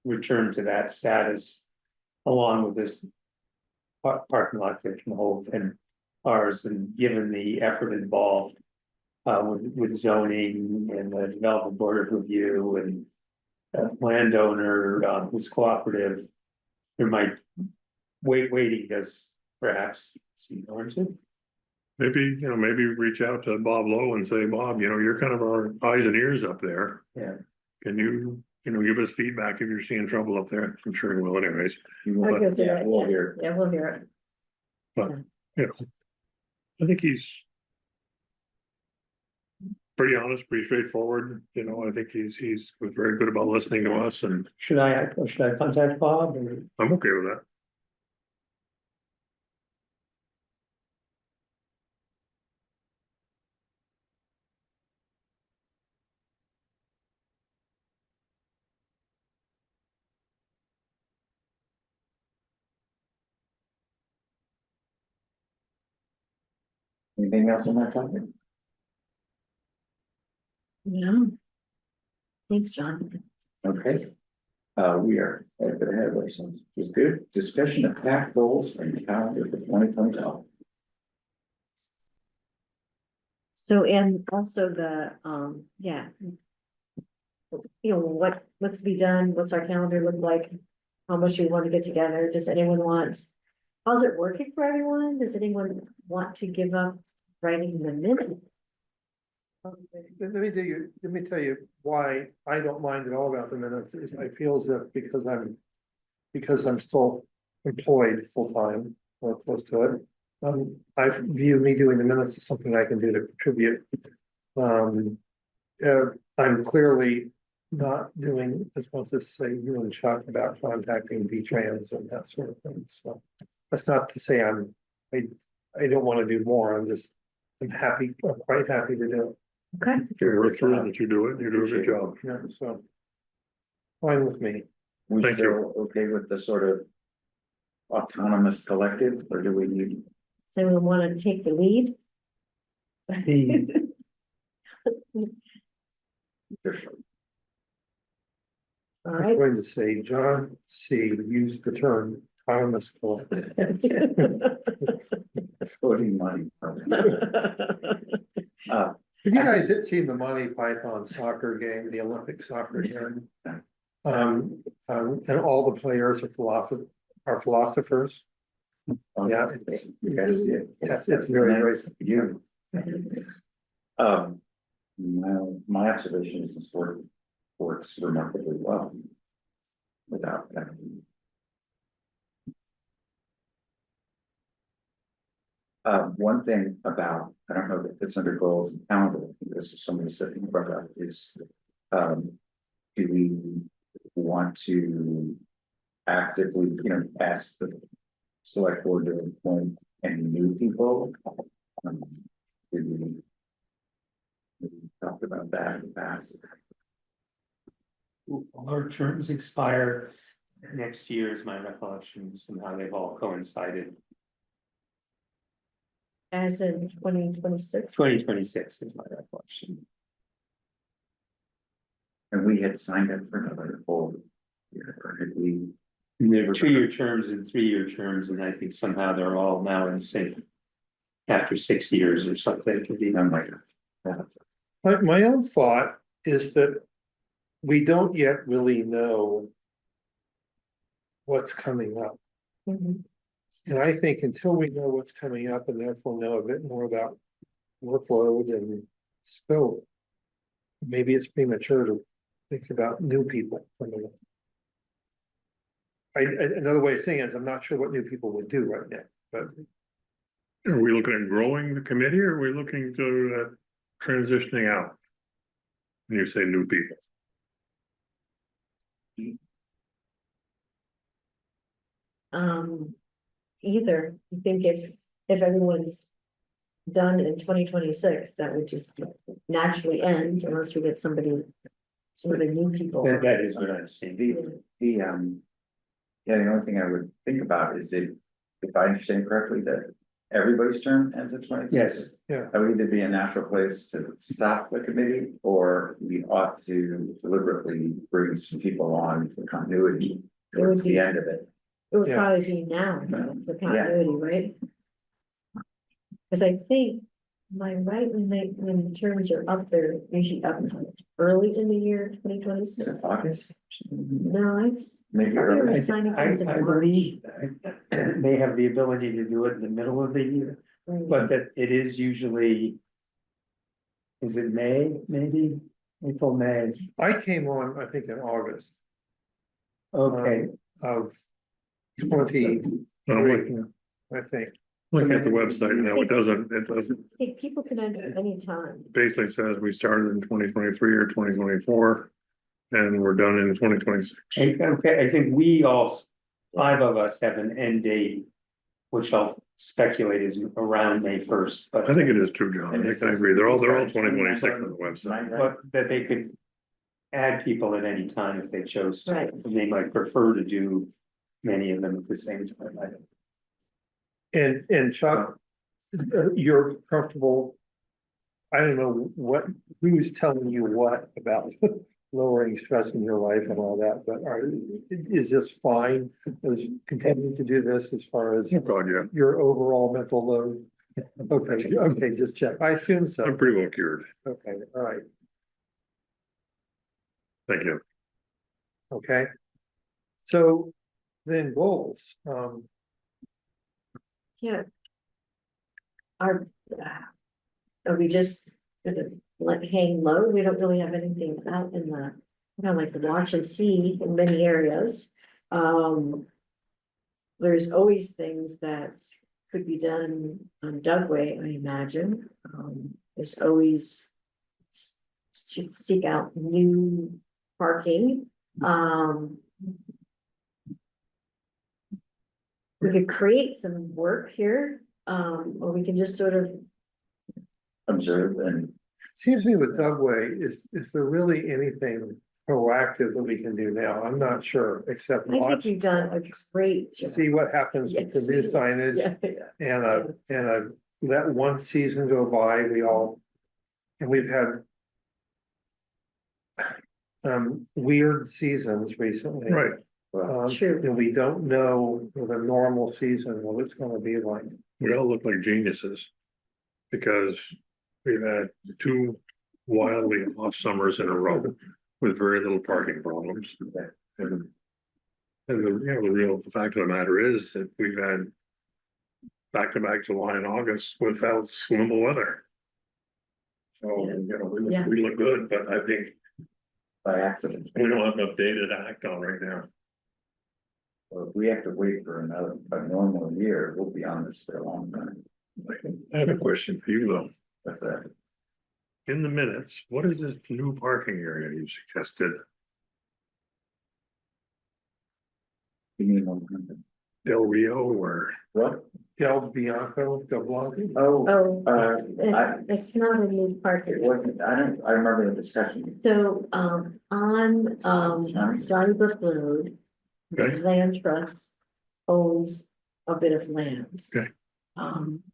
Speaker 5: return to that status along with this parking lot that can hold 10 ours, and given the effort involved. With zoning and the development board of review and. Landowner, who's cooperative. There might, waiting does perhaps seem warranted.
Speaker 3: Maybe, maybe reach out to Bob Lowe and say, Bob, you're kind of our eyes and ears up there.
Speaker 5: Yeah.
Speaker 3: Can you, give us feedback if you're seeing trouble up there? I'm sure he will anyways.
Speaker 2: I was gonna say
Speaker 1: Yeah,
Speaker 2: that,
Speaker 1: we'll
Speaker 2: yeah,
Speaker 1: hear.
Speaker 2: yeah, we'll hear it.
Speaker 3: I think he's pretty honest, pretty straightforward. I think he's was very good about listening to us, and
Speaker 5: Should I contact Bob or?
Speaker 3: I'm okay with that.
Speaker 1: Anything else on that topic?
Speaker 2: Yeah. Thanks, John.
Speaker 1: Okay. We are a bit ahead of ourselves, which is good. Discussion of PAC goals and calendar for 2025.
Speaker 2: So, and also the, yeah. What's to be done, what's our calendar look like? How much we want to get together, does anyone want? How's it working for everyone? Does anyone want to give up writing the minute?
Speaker 4: Let me tell you why I don't mind at all about the minutes, is I feel as if because I'm still employed full-time or close to it. I view me doing the minutes as something I can do to contribute. I'm clearly not doing as much as say you and Chuck about contacting V-Trans and that sort of thing, so. That's not to say I don't want to do more, I'm quite happy to do
Speaker 2: Okay,
Speaker 3: We're thrilled that you do it. You do a good job.
Speaker 4: it, yeah, so. Fine with me.
Speaker 1: We
Speaker 3: Thank
Speaker 1: still okay with the sort of autonomous collective, or do we need?
Speaker 2: so we want to take the lead?
Speaker 1: Officially?
Speaker 2: All
Speaker 4: I'm
Speaker 2: right.
Speaker 4: going to say John C. used the term autonomous collective.
Speaker 1: Voting money.
Speaker 4: Have you guys seen the Monty Python soccer game, the Olympic soccer game? And all the players are philosophers. Yeah,
Speaker 1: You gotta see it.
Speaker 4: Yes, it's very, very.
Speaker 1: You. My observation is the sport works remarkably well. Without that. One thing about, I don't know if it's under goals and calendar, this is somebody sitting in front of us, is, do we want to actively, ask the select board to appoint any new people? Did we talked about that in the past?
Speaker 5: Our terms expire next year is my recollection, somehow they've all coincided.
Speaker 2: As in 2026.
Speaker 5: 2026 is my recollection.
Speaker 1: And we had signed up for another full year, or did we?
Speaker 5: There were 2-year terms and 3-year terms, and I think somehow they're all now in sync. After 6 years or something to be.
Speaker 1: I'm like,
Speaker 4: My own thought is that we don't yet really know what's coming up.
Speaker 2: Mhm.
Speaker 4: And I think until we know what's coming up and therefore know a bit more about workload and scope, maybe it's premature to think about new people coming up. Another way of saying it is I'm not sure what new people would do right now, but
Speaker 3: Are we looking at growing the committee, or are we looking to transitioning out? When you say new people,
Speaker 2: Either, I think if everyone's done in 2026, that would just naturally end unless we get some other new people.
Speaker 5: That is what I'm saying.
Speaker 1: the only thing I would think about is if I understand correctly, that everybody's term ends at 20.
Speaker 5: Yes.
Speaker 4: Yeah.
Speaker 1: That would either be a natural place to stop the committee, or we ought to deliberately bring some people on for continuity towards the end of it.
Speaker 2: It would
Speaker 4: Yeah.
Speaker 2: probably be now, for continuity, right? Cause I think, am I right, when the terms are up, they're usually up early in the year, 2026?
Speaker 1: August?
Speaker 2: No, I
Speaker 1: Maybe
Speaker 2: thought we were
Speaker 1: early.
Speaker 2: signing
Speaker 5: I
Speaker 2: things in March.
Speaker 5: believe they have the ability to do it in the middle of the year, but that it is usually. Is it May, maybe? April, May,
Speaker 4: I came on, I think in August
Speaker 5: okay.
Speaker 4: of 23,
Speaker 3: I'm looking,
Speaker 4: I think.
Speaker 3: looking at the website now, it doesn't,
Speaker 2: I think people can enter anytime.
Speaker 3: basically says we started in 2023 or 2024. And we're done in 2026.
Speaker 5: Okay, I think we all, 5 of us have an end date. Which I'll speculate is around May 1st,
Speaker 3: I
Speaker 5: but
Speaker 3: think it is true, John, I think I agree, they're all 2026 on the website.
Speaker 5: but that they could. Add people at any time if they chose to,
Speaker 2: Right.
Speaker 5: and they might prefer to do many of them at the same time. I don't.
Speaker 4: And Chuck, you're comfortable. I don't know who's telling you what about lowering stress in your life and all that, but is this fine? Is continuing to do this as far as
Speaker 3: Oh, God, yeah,
Speaker 4: your overall mental load? Okay, just check. I assume so.
Speaker 3: I'm pretty well cured,
Speaker 4: Okay, all right,
Speaker 3: thank you.
Speaker 4: okay. So then goals,
Speaker 2: Yeah. Are we just gonna let hang low? We don't really have anything out in the, like the watch and see in many areas. There's always things that could be done on Dugway, I imagine. There's always seek out new parking. We could create some work here, or we can just sort of,
Speaker 1: Observe and
Speaker 4: seems to me with Dugway, is there really anything proactive that we can do now? I'm not sure, except
Speaker 2: I think
Speaker 4: watch,
Speaker 2: we've done a great job.
Speaker 4: see what happens with the new
Speaker 2: Yes.
Speaker 4: signage.
Speaker 2: Yeah.
Speaker 4: And let one season go by, and we've had. Weird seasons recently.
Speaker 3: Right,
Speaker 2: True.
Speaker 4: And we don't know with a normal season what it's gonna be like.
Speaker 3: we all look like geniuses. Because we've had 2 wildly off summers in a row with very little parking problems. And the fact of the matter is that we've had back-to-back July and August without swimmable weather. So,
Speaker 2: Yeah.
Speaker 3: we look good, but I think
Speaker 1: by accident,
Speaker 3: we don't have enough data to act on right now.
Speaker 1: or if we have to wait for a normal year, we'll be on this for a long time.
Speaker 3: I have a question for you though.
Speaker 1: That's it.
Speaker 3: In the minutes, what is this new parking area you suggested?
Speaker 1: You mean 100.
Speaker 3: Del Rio or?
Speaker 1: What?
Speaker 4: Del Bianco, Del Blanco.
Speaker 1: Oh,
Speaker 2: Oh, it's not a new
Speaker 1: it
Speaker 2: parking.
Speaker 1: wasn't, I remember the discussion.
Speaker 2: So, on, Johnny Brook Road,
Speaker 3: Okay.
Speaker 2: Land Trust owns a bit of land.
Speaker 3: Okay.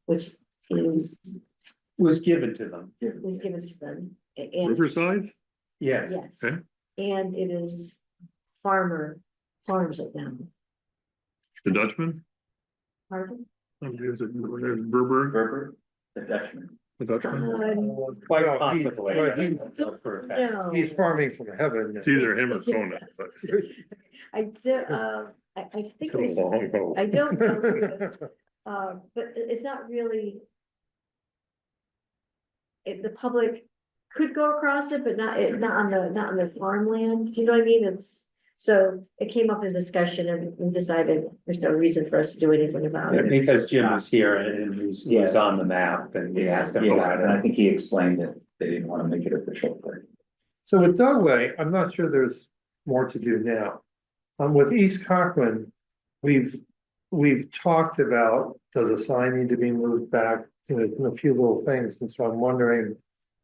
Speaker 2: Which is,
Speaker 5: Was given to them,
Speaker 2: was given to them, and,
Speaker 3: Riverside?
Speaker 5: yes.
Speaker 2: yes,
Speaker 3: Okay.
Speaker 2: and it is farms it now.
Speaker 3: The Dutchman?
Speaker 2: Pardon?
Speaker 3: Is it Burberg,
Speaker 1: Berber, the Dutchman.
Speaker 3: the Dutchman?
Speaker 5: Quite
Speaker 4: Well,
Speaker 5: possibly.
Speaker 4: he's-
Speaker 5: For a fact.
Speaker 2: No.
Speaker 4: He's farming from heaven.
Speaker 3: It's either him or Kona, but
Speaker 2: I do, I think
Speaker 3: it's been a
Speaker 2: it's,
Speaker 3: long haul.
Speaker 2: I don't know, but it's not really. If the public could go across it, but not on the farmland, do you know what I mean? So it came up in discussion and we decided there's no reason for us to do anything about it.
Speaker 5: Because Jim was here and he was on the map and we asked him
Speaker 1: Yeah,
Speaker 5: about
Speaker 1: and I
Speaker 5: it.
Speaker 1: think he explained that they didn't want to make it official.
Speaker 4: So with Dugway, I'm not sure there's more to do now. With East Cochran, we've talked about, does a sign need to be moved back, a few little things, and so I'm wondering,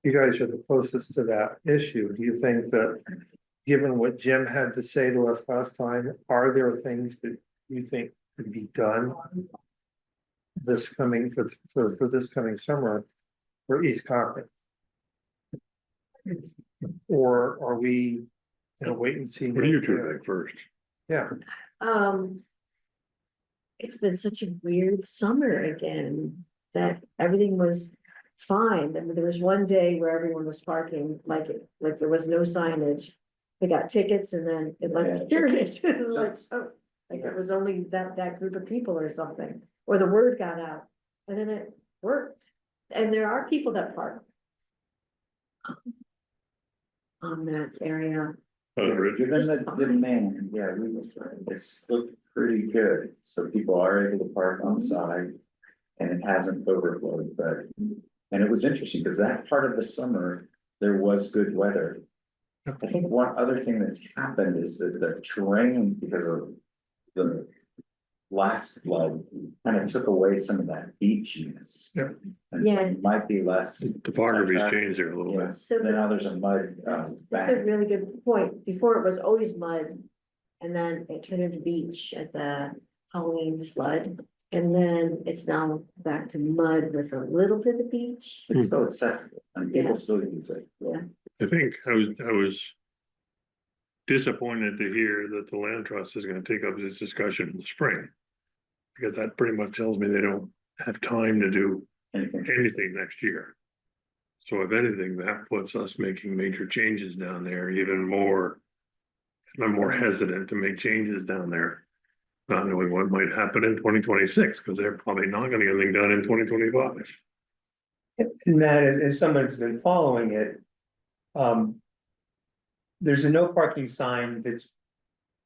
Speaker 4: you guys are the closest to that issue. Do you think that, given what Jim had to say to us last time, are there things that you think could be done this coming for this coming summer for East Cochran? Or are we in a wait and see?
Speaker 3: What do you two think first?
Speaker 4: Yeah,
Speaker 2: It's been such a weird summer again that everything was fine. I mean, there was one day where everyone was parking like there was no signage. They got tickets and then it like cured it. It was like, oh, like it was only that group of people or something, or the word got out. And then it worked. And there are people that park on that area.
Speaker 1: Given the demand, yeah, it's looked pretty good, so people are able to park on the side. And it hasn't overflowed, but, and it was interesting, because that part of the summer, there was good weather. I think one other thing that's happened is that the terrain, because of the last flood, kind of took away some of that beachiness.
Speaker 3: Yeah.
Speaker 1: And so
Speaker 2: Yeah.
Speaker 1: it might be less.
Speaker 3: Topography's changed there a little bit.
Speaker 2: So
Speaker 1: Now there's a mud,
Speaker 2: that's
Speaker 1: back.
Speaker 2: a really good point. Before it was always mud. And then it turned into beach at the Halloween flood. And then it's now back to mud with a little bit of beach.
Speaker 1: It's still accessible, and people
Speaker 2: Yeah.
Speaker 1: still use it.
Speaker 2: Yeah,
Speaker 3: I think I was disappointed to hear that the land trust is gonna take up this discussion in the spring. Because that pretty much tells me they don't have time to do
Speaker 1: Anything.
Speaker 3: anything next year. So if anything, that puts us making major changes down there even more. I'm more hesitant to make changes down there. Not knowing what might happen in 2026, because they're probably not gonna get anything done in 2025.
Speaker 5: And that as someone who's been following it. There's a no parking sign that's.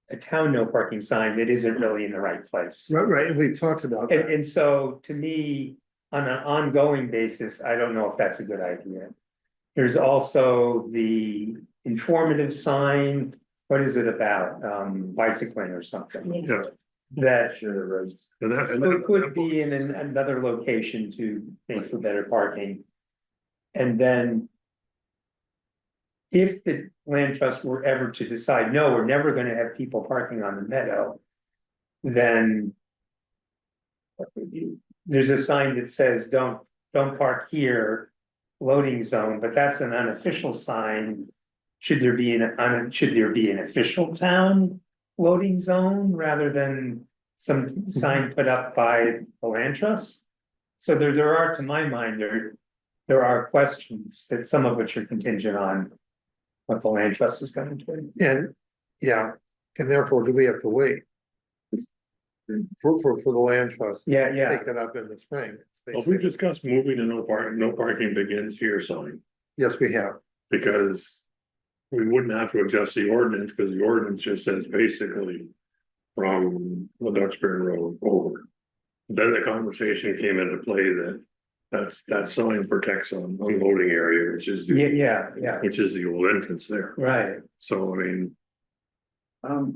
Speaker 5: A town no parking sign that isn't really in the right place.
Speaker 4: Right, and we've talked about
Speaker 5: And,
Speaker 4: that.
Speaker 5: and so to me, on an ongoing basis, I don't know if that's a good idea. There's also the informative sign, what is it about, bicycling or something?
Speaker 3: Yeah,
Speaker 5: That
Speaker 1: Sure, the roads.
Speaker 3: and that, and
Speaker 5: could be in another location to make for better parking. And then. If the land trust were ever to decide, no, we're never gonna have people parking on the meadow. Then. There's a sign that says, don't park here, loading zone, but that's an unofficial sign. Should there be an official town loading zone rather than some sign put up by the land trust? So there are, to my mind, there are questions that some of which are contingent on. What the land trust is gonna do.
Speaker 4: And, yeah, and therefore, do we have to wait? For the land trust? to
Speaker 5: Yeah.
Speaker 4: Take it up in the spring.
Speaker 3: well, we discussed moving to no parking begins here sign,
Speaker 4: Yes, we have.
Speaker 3: because. We wouldn't have to adjust the ordinance, because the ordinance just says basically. From the Duxbury Road over. Then the conversation came into play that sign protects on unloading area, which is.
Speaker 5: Yeah,
Speaker 3: Which is the old entrance there,
Speaker 5: right.
Speaker 3: so I mean,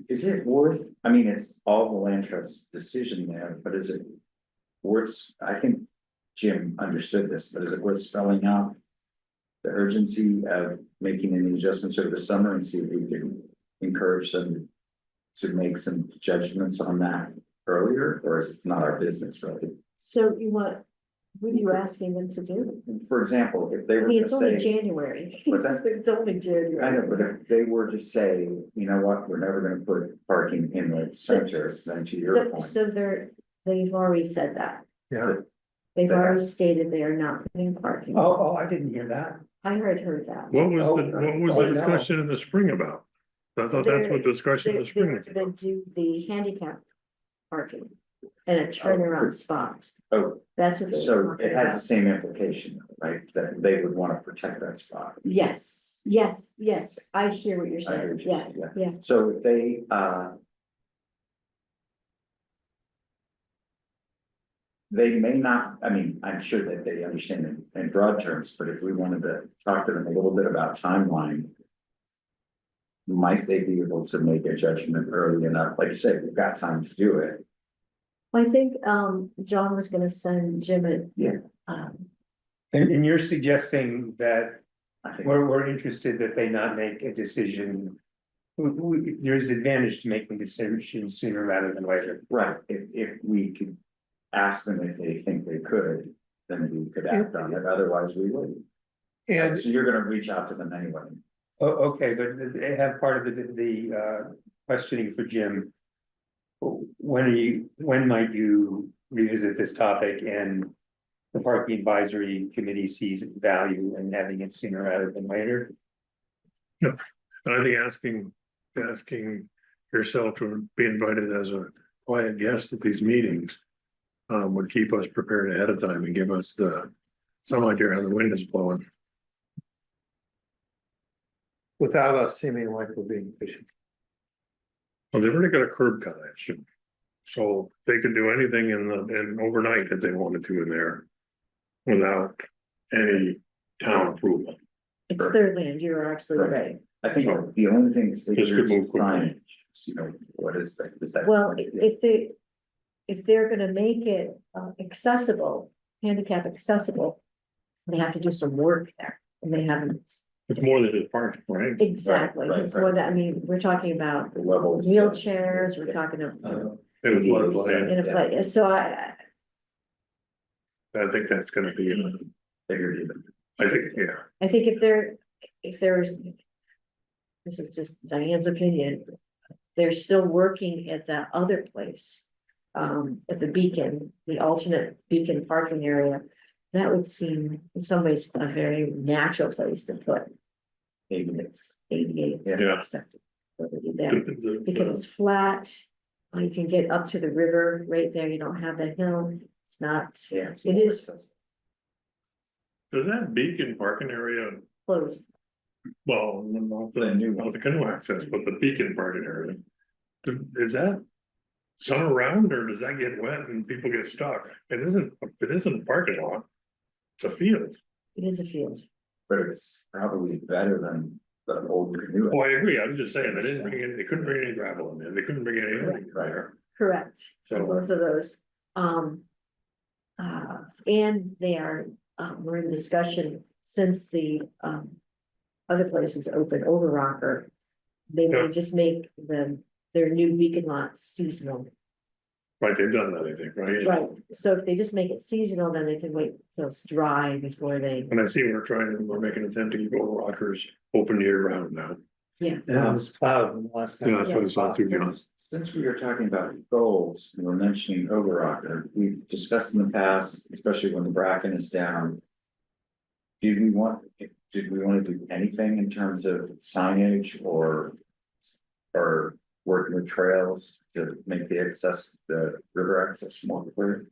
Speaker 1: Is it worth, I mean, it's all the land trust decision there, but is it worth, I think Jim understood this, but is it worth spelling out the urgency of making any adjustments over the summer and see if we can encourage them to make some judgments on that earlier, or is it not our business, really?
Speaker 2: so what are you asking them to do?
Speaker 1: For example, if they
Speaker 2: I
Speaker 1: were
Speaker 2: mean,
Speaker 1: to
Speaker 2: it's only
Speaker 1: say,
Speaker 2: January.
Speaker 1: What's that?
Speaker 2: It's only January.
Speaker 1: I know, but if they were to say, you know what, we're never gonna put parking in the center, then to your point.
Speaker 2: So they've already said that.
Speaker 4: Yeah,
Speaker 2: They've
Speaker 1: They have.
Speaker 2: already stated they are not putting parking.
Speaker 5: Oh, I didn't hear that.
Speaker 2: I heard that.
Speaker 3: what was
Speaker 5: Oh,
Speaker 3: the
Speaker 5: no.
Speaker 3: discussion in the spring about? I thought that's what discussion in the
Speaker 2: They
Speaker 3: spring
Speaker 2: were
Speaker 3: was
Speaker 2: gonna
Speaker 3: about.
Speaker 2: do the handicap parking and a turnaround spot.
Speaker 1: Oh,
Speaker 2: That's what they were
Speaker 1: so
Speaker 2: talking
Speaker 1: it has the
Speaker 2: about.
Speaker 1: same implication, right, that they would wanna protect that spot.
Speaker 2: Yes, I hear what you're
Speaker 1: I hear
Speaker 2: saying.
Speaker 1: what you're
Speaker 2: Yeah,
Speaker 1: saying,
Speaker 2: yeah.
Speaker 1: So if they may not, I mean, I'm sure that they understand in broad terms, but if we wanted to talk to them a little bit about timeline. Might they be able to make a judgment early enough? Like I said, we've got time to do it.
Speaker 2: I think, John was gonna send Jim a.
Speaker 1: Yeah.
Speaker 5: And you're suggesting that
Speaker 1: I think,
Speaker 5: we're interested that they not make a decision. There's advantage to making decisions sooner rather than later.
Speaker 1: right, if we could ask them if they think they could, then we could act on it, otherwise we wouldn't.
Speaker 4: and
Speaker 1: So you're gonna reach out to them anyway.
Speaker 5: Oh, okay, but they have part of the questioning for Jim. When might you revisit this topic and the parking advisory committee sees value in having it sooner rather than later.
Speaker 3: And I think asking yourself to be invited as a quiet guest at these meetings. Would keep us prepared ahead of time and give us some idea how the wind is blowing.
Speaker 4: Without us seeming like we're being fishy.
Speaker 3: Well, they've already got a curb cut action. So they could do anything in overnight if they wanted to in there. Without any town approval.
Speaker 2: It's their land, you're absolutely right.
Speaker 1: I think the only thing is
Speaker 3: Just could move quickly.
Speaker 1: signage, what is that? Is that?
Speaker 2: Well, if they're gonna make it accessible, handicap accessible, they have to do some work there, and they haven't.
Speaker 3: It's more than just parking, right?
Speaker 2: Exactly,
Speaker 1: right,
Speaker 2: it's more that, I mean, we're talking about
Speaker 1: The levels.
Speaker 2: wheelchairs, we're talking about
Speaker 3: It was floodplain.
Speaker 2: in a flight, so I
Speaker 3: I think that's gonna be,
Speaker 1: Figured even.
Speaker 3: I think, yeah.
Speaker 2: think if there's. This is just Diane's opinion, they're still working at that other place. At the Beacon, the alternate Beacon parking area, that would seem in some ways a very natural place to put. ADA.
Speaker 3: Yeah.
Speaker 2: accepted, there. Because it's flat, you can get up to the river right there, you don't have that hill, it's not,
Speaker 1: Yeah.
Speaker 2: it is
Speaker 3: Does that beacon parking area,
Speaker 2: closed.
Speaker 3: well, not
Speaker 1: The
Speaker 3: the canoe access, but the beacon parking area. Is that summer round or does that get wet and people get stuck? It isn't a parking lot. It's a field.
Speaker 2: It is a field,
Speaker 1: But it's probably better than the old canoe.
Speaker 3: Oh, I agree. I was just saying, they couldn't bring any gravel in there. They couldn't bring anything in there.
Speaker 2: correct,
Speaker 3: So-
Speaker 2: both of those. And they are, we're in discussion since the, other places open over Rocker. They
Speaker 3: Yeah.
Speaker 2: may just make their new beacon lot seasonal.
Speaker 3: Right, they've done that, I think, right?
Speaker 2: Right, so if they just make it seasonal, then they can wait till it's dry before they,
Speaker 3: And I see we're making an attempt to keep all rockers open year round now.
Speaker 2: yeah.
Speaker 5: And it was plowed the last time.
Speaker 3: Yeah, that's what I saw too, John.
Speaker 1: Since we were talking about goals, and we're mentioning Overrocker, we've discussed in the past, especially when the bracken is down. Did we want to do anything in terms of signage or working with trails to make the river access more clear?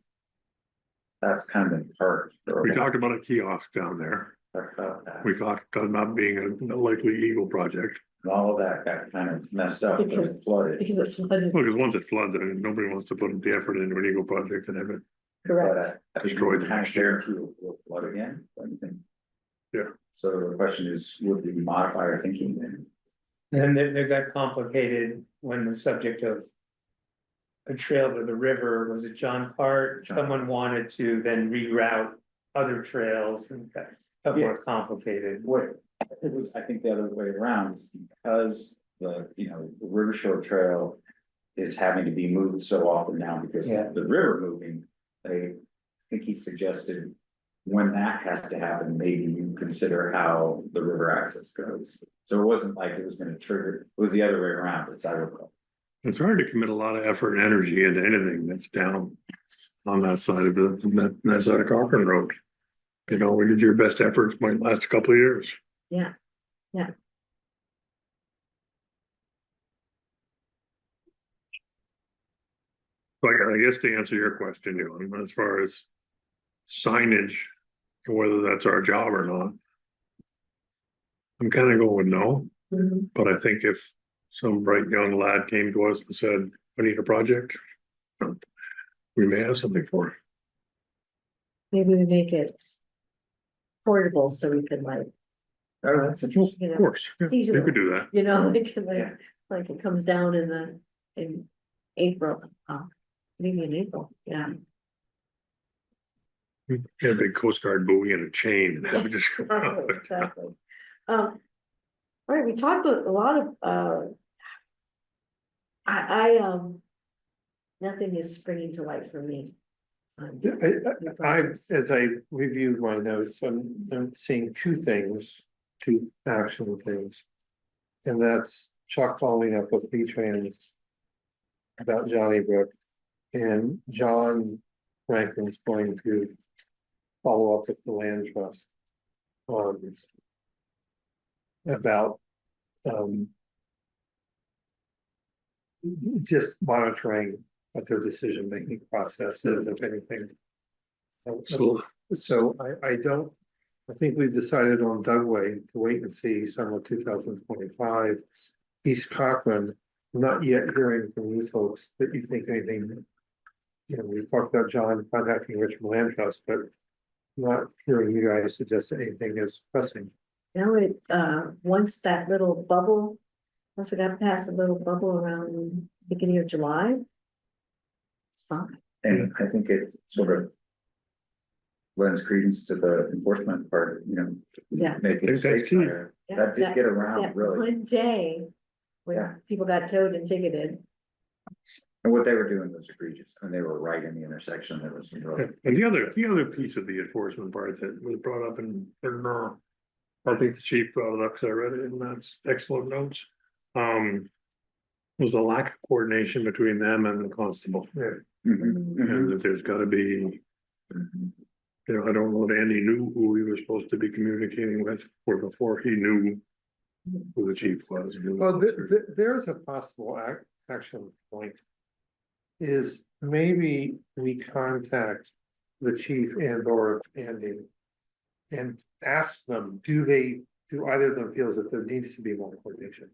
Speaker 1: That's kind of been part.
Speaker 3: We talked about a kiosk down there.
Speaker 1: And
Speaker 3: We talked about not being a likely Eagle project.
Speaker 1: all of that got kind of messed up because it flooded.
Speaker 2: Because it's flooded,
Speaker 3: Well, because once it floods, then nobody wants to put the effort into an Eagle project and have it.
Speaker 2: correct,
Speaker 1: Destroyed the
Speaker 3: Destroyed
Speaker 1: next year will flood again. What do you think?
Speaker 3: Yeah.
Speaker 1: So the question is, would we modify our thinking then?
Speaker 5: And they got complicated when the subject of. A trail to the river, was it John Cart? Someone wanted to then reroute other trails and got more complicated.
Speaker 1: What, it was, I think the other way around, is because the River Shore Trail is having to be moved so often now because
Speaker 5: Yeah.
Speaker 1: the river moving. I think he suggested when that has to happen, maybe you consider how the river access goes. So it wasn't like it was gonna trigger, it was the other way around, as I recall.
Speaker 3: It's hard to commit a lot of effort and energy into anything that's down on that side of that side of Cochrane Road. When you do your best efforts, might last a couple of years.
Speaker 2: yeah.
Speaker 3: Like, I guess to answer your question, as far as signage, whether that's our job or not. I'm kind of going no,
Speaker 2: Mhm.
Speaker 3: but I think if some bright young lad came to us and said, I need a project. We may have something for it.
Speaker 2: Maybe we make it portable so we can like,
Speaker 1: Oh, that's interesting.
Speaker 3: Of course, yeah, you
Speaker 2: Seasonal.
Speaker 3: could do that.
Speaker 1: Yeah.
Speaker 2: like it comes down in April, maybe in April, yeah.
Speaker 3: Get a big Coast Guard buoy and a chain and have it just.
Speaker 2: Exactly, exactly. All right, we talked a lot of, nothing is springing to light for me.
Speaker 4: As I reviewed my notes, I'm seeing two actual things. And that's Chuck following up with V-Trans about Johnny Brook and John Franklin's going to follow up with the land trust. About, just monitoring what their decision-making process is, if anything. So I don't, I think we've decided on Dugway to wait and see summer 2025. East Cochran, not yet hearing from you folks that you think anything. You know, we talked about John contacting Richmond Land Trust, but not hearing you guys suggest that anything is pressing.
Speaker 2: Now it, once that little bubble, once we got past the little bubble around the beginning of July. It's fine.
Speaker 1: And I think it sort of lends credence to the enforcement part, you know.
Speaker 2: Yeah.
Speaker 1: Make
Speaker 3: I
Speaker 1: it
Speaker 3: think that's key.
Speaker 1: safer. That did get around
Speaker 2: That
Speaker 1: really.
Speaker 2: one day
Speaker 1: Yeah.
Speaker 2: when people got towed and ticketed.
Speaker 1: And what they were doing was egregious, and they were right in the intersection. There was some really.
Speaker 3: And the other piece of the enforcement part that was brought up I think the chief brought it up, because I read it, and that's excellent notes. Was a lack of coordination between them and the constable,
Speaker 1: Mhm,
Speaker 2: Mm-hmm.
Speaker 1: mhm.
Speaker 3: and that there's gotta be. You know, I don't know if Andy knew who he was supposed to be communicating with, or before he knew who the chief was.
Speaker 4: Well, there's a possible action point. Is maybe we contact the chief and or Andy. And ask them, do either of them feels that there needs to be more coordination?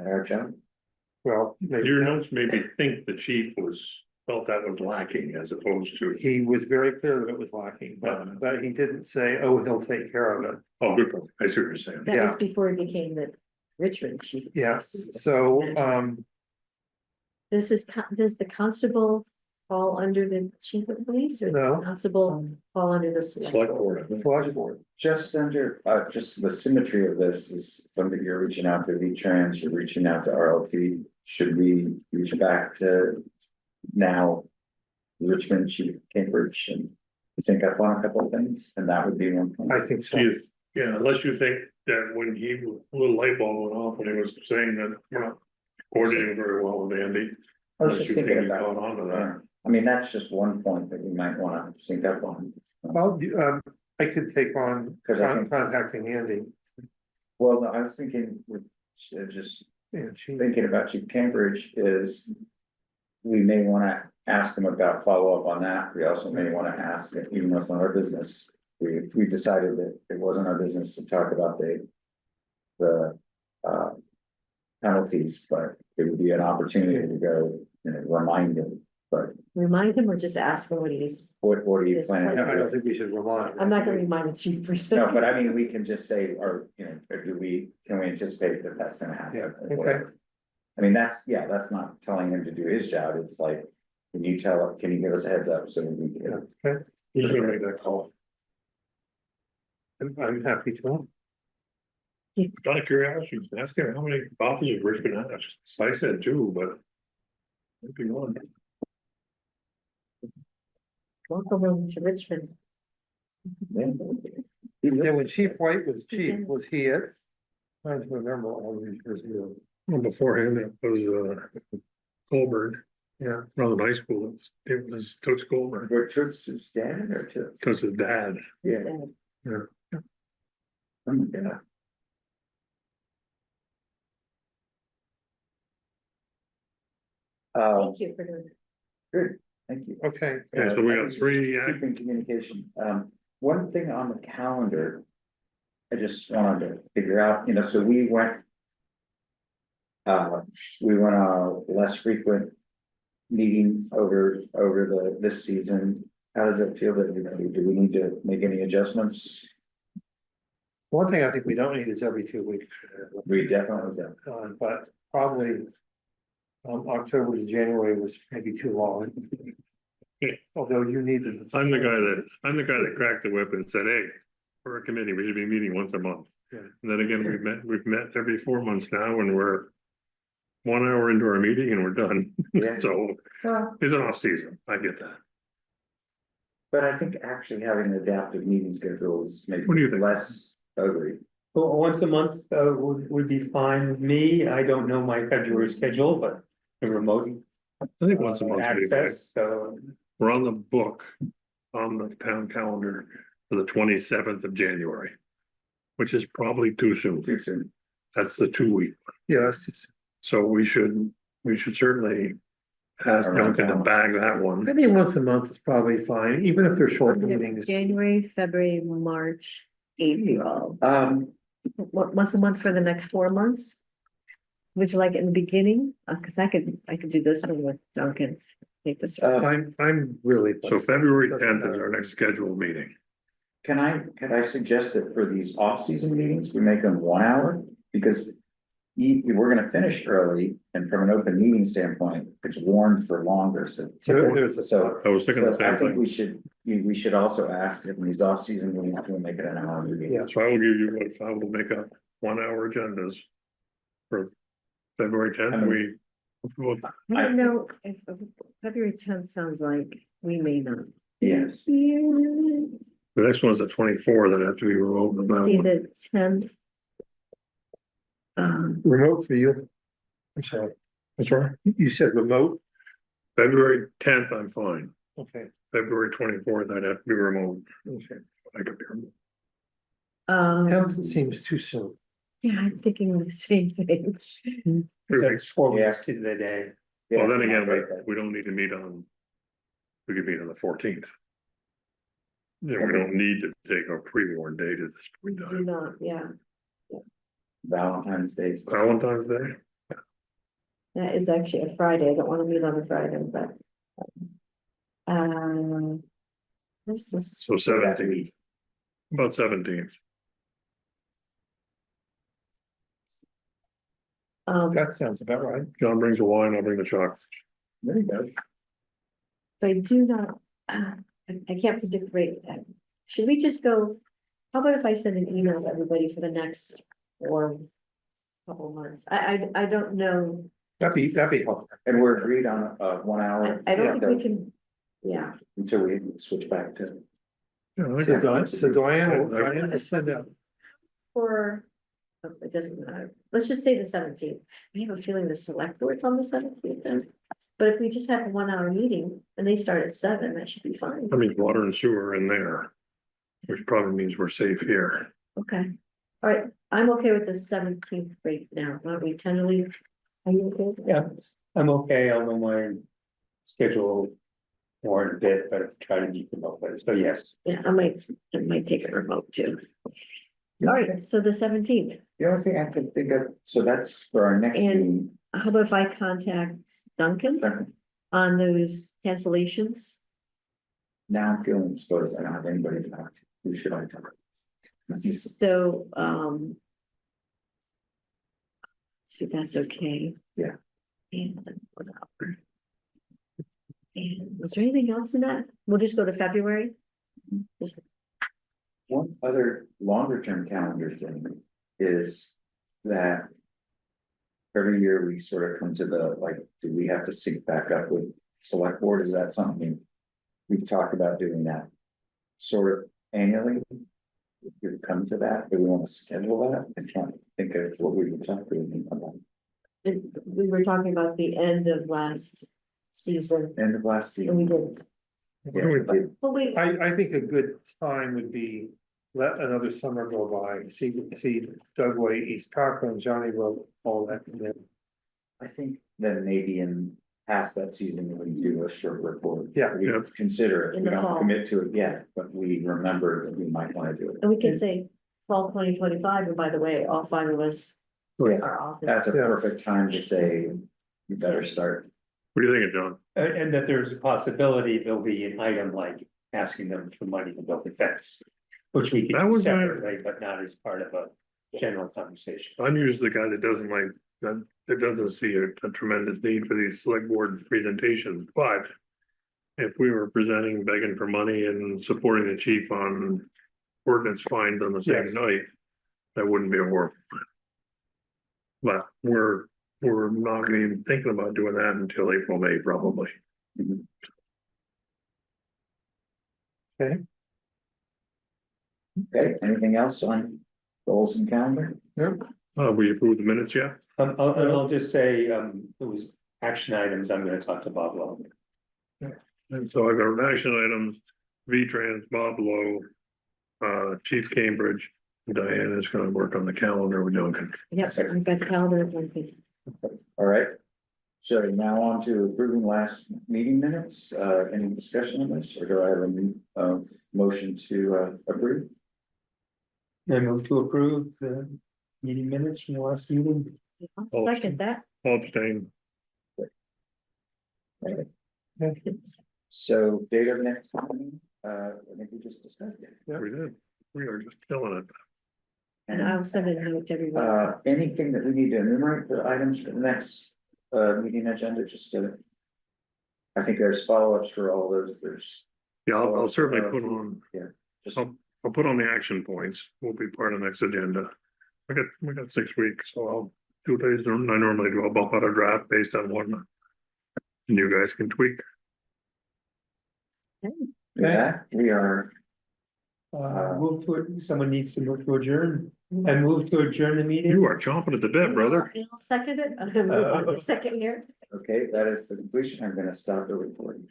Speaker 1: Our job.
Speaker 4: Well, maybe
Speaker 3: Your
Speaker 4: not.
Speaker 3: notes made me think the chief felt that was lacking as opposed to,
Speaker 4: He was very clear that it was lacking, but he didn't say, oh, he'll take care of it.
Speaker 3: oh, good point. I see what you're saying.
Speaker 2: That was
Speaker 4: Yeah.
Speaker 2: before he became the Richmond chief.
Speaker 4: Yes, so,
Speaker 2: Does the constable fall under the chief of police or
Speaker 4: No.
Speaker 2: the constable fall under the
Speaker 3: Select
Speaker 2: select?
Speaker 3: board.
Speaker 4: the select board,
Speaker 1: Just under, just the symmetry of this is somebody you're reaching out to V-Trans, you're reaching out to RLT. Should we reach back to now Richmond, Chief Cambridge, and sync up on a couple of things? And that would be one thing.
Speaker 4: I think so.
Speaker 3: Yeah, unless you think that when a little light bulb went off and he was saying that we're not coordinating very well with Andy.
Speaker 1: I was
Speaker 3: unless
Speaker 1: just
Speaker 3: you
Speaker 1: thinking
Speaker 3: think he
Speaker 1: about.
Speaker 3: caught on to that.
Speaker 1: I mean, that's just one point that we might wanna sync up on.
Speaker 4: Well, I could take on
Speaker 1: 'Cause I think-
Speaker 4: contacting Andy
Speaker 1: Well, no, I was thinking with, just
Speaker 4: and she,
Speaker 1: thinking about Chief Cambridge is. We may wanna ask them about follow-up on that. We also may wanna ask, even though it's not our business. We decided that it wasn't our business to talk about the penalties, but it would be an opportunity to go, you know, remind him, but
Speaker 2: Remind him or just ask him what he's,
Speaker 1: what are you
Speaker 2: Yes,
Speaker 1: planning?
Speaker 4: I
Speaker 1: to
Speaker 4: don't
Speaker 1: do?
Speaker 4: think we should rely.
Speaker 2: I'm not gonna remind the chief per se.
Speaker 1: No, but I mean, we can just say, or, you know, or can we anticipate that that's gonna happen?
Speaker 4: Yeah,
Speaker 1: or
Speaker 4: okay.
Speaker 1: whatever. I mean, that's not telling him to do his job, it's like, can you give us a heads up so we
Speaker 4: Yeah,
Speaker 1: can.
Speaker 4: okay,
Speaker 3: Who's gonna make that call?
Speaker 4: I'm happy to.
Speaker 3: Out of curiosity, ask him how many officers Richmond has. I said two, but. Maybe one.
Speaker 2: Welcome him to Richmond.
Speaker 4: Yeah, when Chief White was chief, was he it? Trying to remember all these years ago.
Speaker 3: Well, beforehand, it was Colburn,
Speaker 4: Yeah,
Speaker 3: around the high school, it was Toots Colburn,
Speaker 1: Were Toots' dad or Toots?
Speaker 3: Toots' his dad.
Speaker 1: Yeah.
Speaker 2: Instead.
Speaker 1: Oh my God.
Speaker 2: Thank you for doing it.
Speaker 1: Good, thank you.
Speaker 4: okay.
Speaker 3: Okay, so we got three,
Speaker 1: Keeping communication, one thing on the calendar. I just wanted to figure out, you know, so we went. We went on a less frequent. Meeting over this season, how does it feel that, do we need to make any adjustments?
Speaker 4: One thing I think we don't need is every 2 weeks.
Speaker 1: We definitely do.
Speaker 4: But probably. October to January was maybe too long. Although you needed.
Speaker 3: I'm the guy that cracked the whip and said, hey, we're a committee, we should be meeting once a month.
Speaker 4: Yeah.
Speaker 3: And then again, we've met every 4 months now, and we're 1 hour into our meeting and we're done.
Speaker 1: Yeah.
Speaker 3: So
Speaker 1: Well,
Speaker 3: it's an off season, I get that.
Speaker 1: but I think actually having an adaptive meeting schedule makes
Speaker 3: What do you
Speaker 1: it
Speaker 3: think?
Speaker 1: less ugly.
Speaker 5: Well, once a month would be fine with me. I don't know my February schedule, but the remote
Speaker 3: I think once a month would be fine.
Speaker 5: access, so
Speaker 3: We're on the book on the town calendar for the 27th of January. Which is probably too soon.
Speaker 1: Too soon.
Speaker 3: That's the 2 week.
Speaker 4: Yeah, that's just,
Speaker 3: So we should certainly ask Duncan to bag that
Speaker 4: I
Speaker 3: one.
Speaker 4: think once a month is probably fine, even if they're short meetings.
Speaker 2: January, February, March, April, once a month for the next 4 months? Would you like it in the beginning? Cause I could do this one with Duncan, take this.
Speaker 4: I'm really.
Speaker 3: So February
Speaker 4: Doesn't
Speaker 3: 10th is
Speaker 4: matter.
Speaker 3: our next scheduled meeting.
Speaker 1: Can I suggest that for these off-season meetings, we make them 1 hour? Because we're gonna finish early, and from an open meeting standpoint, it's warned for longer, so.
Speaker 4: There's a.
Speaker 1: So,
Speaker 3: I was thinking the
Speaker 1: so I
Speaker 3: same
Speaker 1: think
Speaker 3: thing.
Speaker 1: we should also ask if in these off-season meetings, we'll make it an hour meeting.
Speaker 4: Yeah.
Speaker 3: So I will give you, I will make up 1 hour agendas. For February 10th, well,
Speaker 2: I don't know if February 10th sounds like we may not.
Speaker 1: Yes,
Speaker 3: the next one's the 24th, that have to be remote.
Speaker 2: Let's see the 10th.
Speaker 4: Remote for you. I'm sorry,
Speaker 3: That's right.
Speaker 4: you said remote,
Speaker 3: February 10th, I'm fine.
Speaker 4: okay,
Speaker 3: February 24th, I'd have to be remote.
Speaker 4: okay.
Speaker 3: I could be remote.
Speaker 4: 10th seems too soon.
Speaker 2: Yeah, I'm thinking the same thing.
Speaker 5: That's 4
Speaker 1: Yeah.
Speaker 5: weeks to the day.
Speaker 3: Well, then again,
Speaker 1: right,
Speaker 3: we don't need to meet on. We could meet on the 14th. Yeah, we don't need to take a pre-warned date at this
Speaker 2: We
Speaker 3: point in
Speaker 2: do
Speaker 3: time.
Speaker 2: not, yeah,
Speaker 1: Valentine's Day.
Speaker 3: Valentine's Day,
Speaker 2: that is actually a Friday, I don't wanna meet on a Friday, but. Where's this?
Speaker 3: so 17th, about 17th.
Speaker 4: That sounds about right.
Speaker 3: John brings the wine, I'll bring the chocolate.
Speaker 1: There you go.
Speaker 2: So I do not, I can't predict rate. Should we just go, how about if I send an email to everybody for the next or couple months? I don't know.
Speaker 4: That'd be helpful.
Speaker 1: And we're agreed on a 1 hour.
Speaker 2: I don't think we can, yeah,
Speaker 1: Until we switch back to.
Speaker 3: Yeah, I think
Speaker 4: So Diane will send out.
Speaker 2: or, it doesn't matter. Let's just say the 17th. I have a feeling the select board's on the 17th then. But if we just have a 1 hour meeting and they start at 7, that should be fine.
Speaker 3: That means water and sewer in there. Which probably means we're safe here.
Speaker 2: Okay, all right, I'm okay with the 17th right now. Why don't we tentatively? Are you okay? with that?
Speaker 5: Yeah, I'm okay, I'll know my schedule more in a bit, but try to keep them up, but so yes.
Speaker 2: Yeah, I might take a remote too. All right, so the 17th,
Speaker 1: The only thing I could think of, so that's for our next
Speaker 2: And-
Speaker 1: meeting.
Speaker 2: how about if I contact Duncan on those cancellations?
Speaker 1: Now I'm feeling exposed, I don't have anybody to talk to, who should I talk to?
Speaker 2: So, see if that's okay.
Speaker 1: Yeah.
Speaker 2: And was there anything else in that? We'll just go to February. Just-
Speaker 1: One other longer term calendar thing is that. Every year we sort of come to the, like, do we have to sync back up with select board? Is that something? We've talked about doing that. Sort of annually. We've come to that, do we want to schedule that? I can't think of what we were talking about.
Speaker 2: We were talking about the end of last season,
Speaker 1: End of last
Speaker 2: and we
Speaker 1: season.
Speaker 2: didn't.
Speaker 1: Yeah, we did.
Speaker 2: Well, we,
Speaker 4: I think a good time would be, let another summer go by, see Doug Way, East Cochran, Johnny wrote all that. And then,
Speaker 1: I think then maybe in past that season, we do a short report.
Speaker 4: Yeah.
Speaker 1: We
Speaker 3: Yeah.
Speaker 1: consider it,
Speaker 2: In
Speaker 1: we
Speaker 2: the
Speaker 1: don't
Speaker 2: fall.
Speaker 1: commit to it yet, but we remember that we might want to do it.
Speaker 2: and we can say fall 2025, and by the way, all 5 of us
Speaker 1: Yeah.
Speaker 2: are off.
Speaker 1: That's a
Speaker 4: Yeah.
Speaker 1: perfect time to say, you better start.
Speaker 3: What do you think, John?
Speaker 5: And that there's a possibility there'll be an item like asking them for money to build the fence. Which we
Speaker 3: That
Speaker 5: can do
Speaker 3: was my-
Speaker 5: separately, but not as part of a general conversation.
Speaker 3: I'm usually the guy that doesn't like, that doesn't see a tremendous need for these select board presentations, but. If we were presenting, begging for money and supporting the chief on ordinance fines on the same
Speaker 4: Yes.
Speaker 3: night, that wouldn't be a horrible. plan. But we're not even thinking about doing that until April, May, probably.
Speaker 1: Okay, anything else on goals and calendar?
Speaker 3: We approved the minutes yet?
Speaker 5: I'll just say, it was action items, I'm gonna talk to Bob Long.
Speaker 3: And so I've got action items, V-Trans, Bob Lowe, Chief Cambridge, Diane is gonna work on the calendar with Duncan.
Speaker 2: Yep, I've got the calendar in front of me.
Speaker 1: All right. So now on to approving last meeting minutes. Any discussion on this, or do I have a new, motion to, approve?
Speaker 5: I move to approve the meeting minutes from the last meeting.
Speaker 2: I'll second that.
Speaker 3: I'll abstain.
Speaker 1: So date of next meeting, I think we just discussed it.
Speaker 3: We did. We are just killing it.
Speaker 2: And I'll send a note to everyone.
Speaker 1: Anything that we need to enumerate the items for the next, meeting agenda, just to. I think there's follow-ups for all those, there's.
Speaker 3: Yeah, I'll certainly put on,
Speaker 1: Just,
Speaker 3: I'll put on the action points. Will be part of next agenda. We got 6 weeks, so I'll 2 days. I normally do. I'll bump out a draft based on one. And you guys can tweak.
Speaker 1: with that, we are,
Speaker 5: Move to it, someone needs to move to adjourn. I move to adjourn the meeting.
Speaker 3: You are chomping at the bit, brother.
Speaker 2: And I'll second it. I'm gonna move on to the second here.
Speaker 1: okay, that is the completion. I'm gonna stop the recording.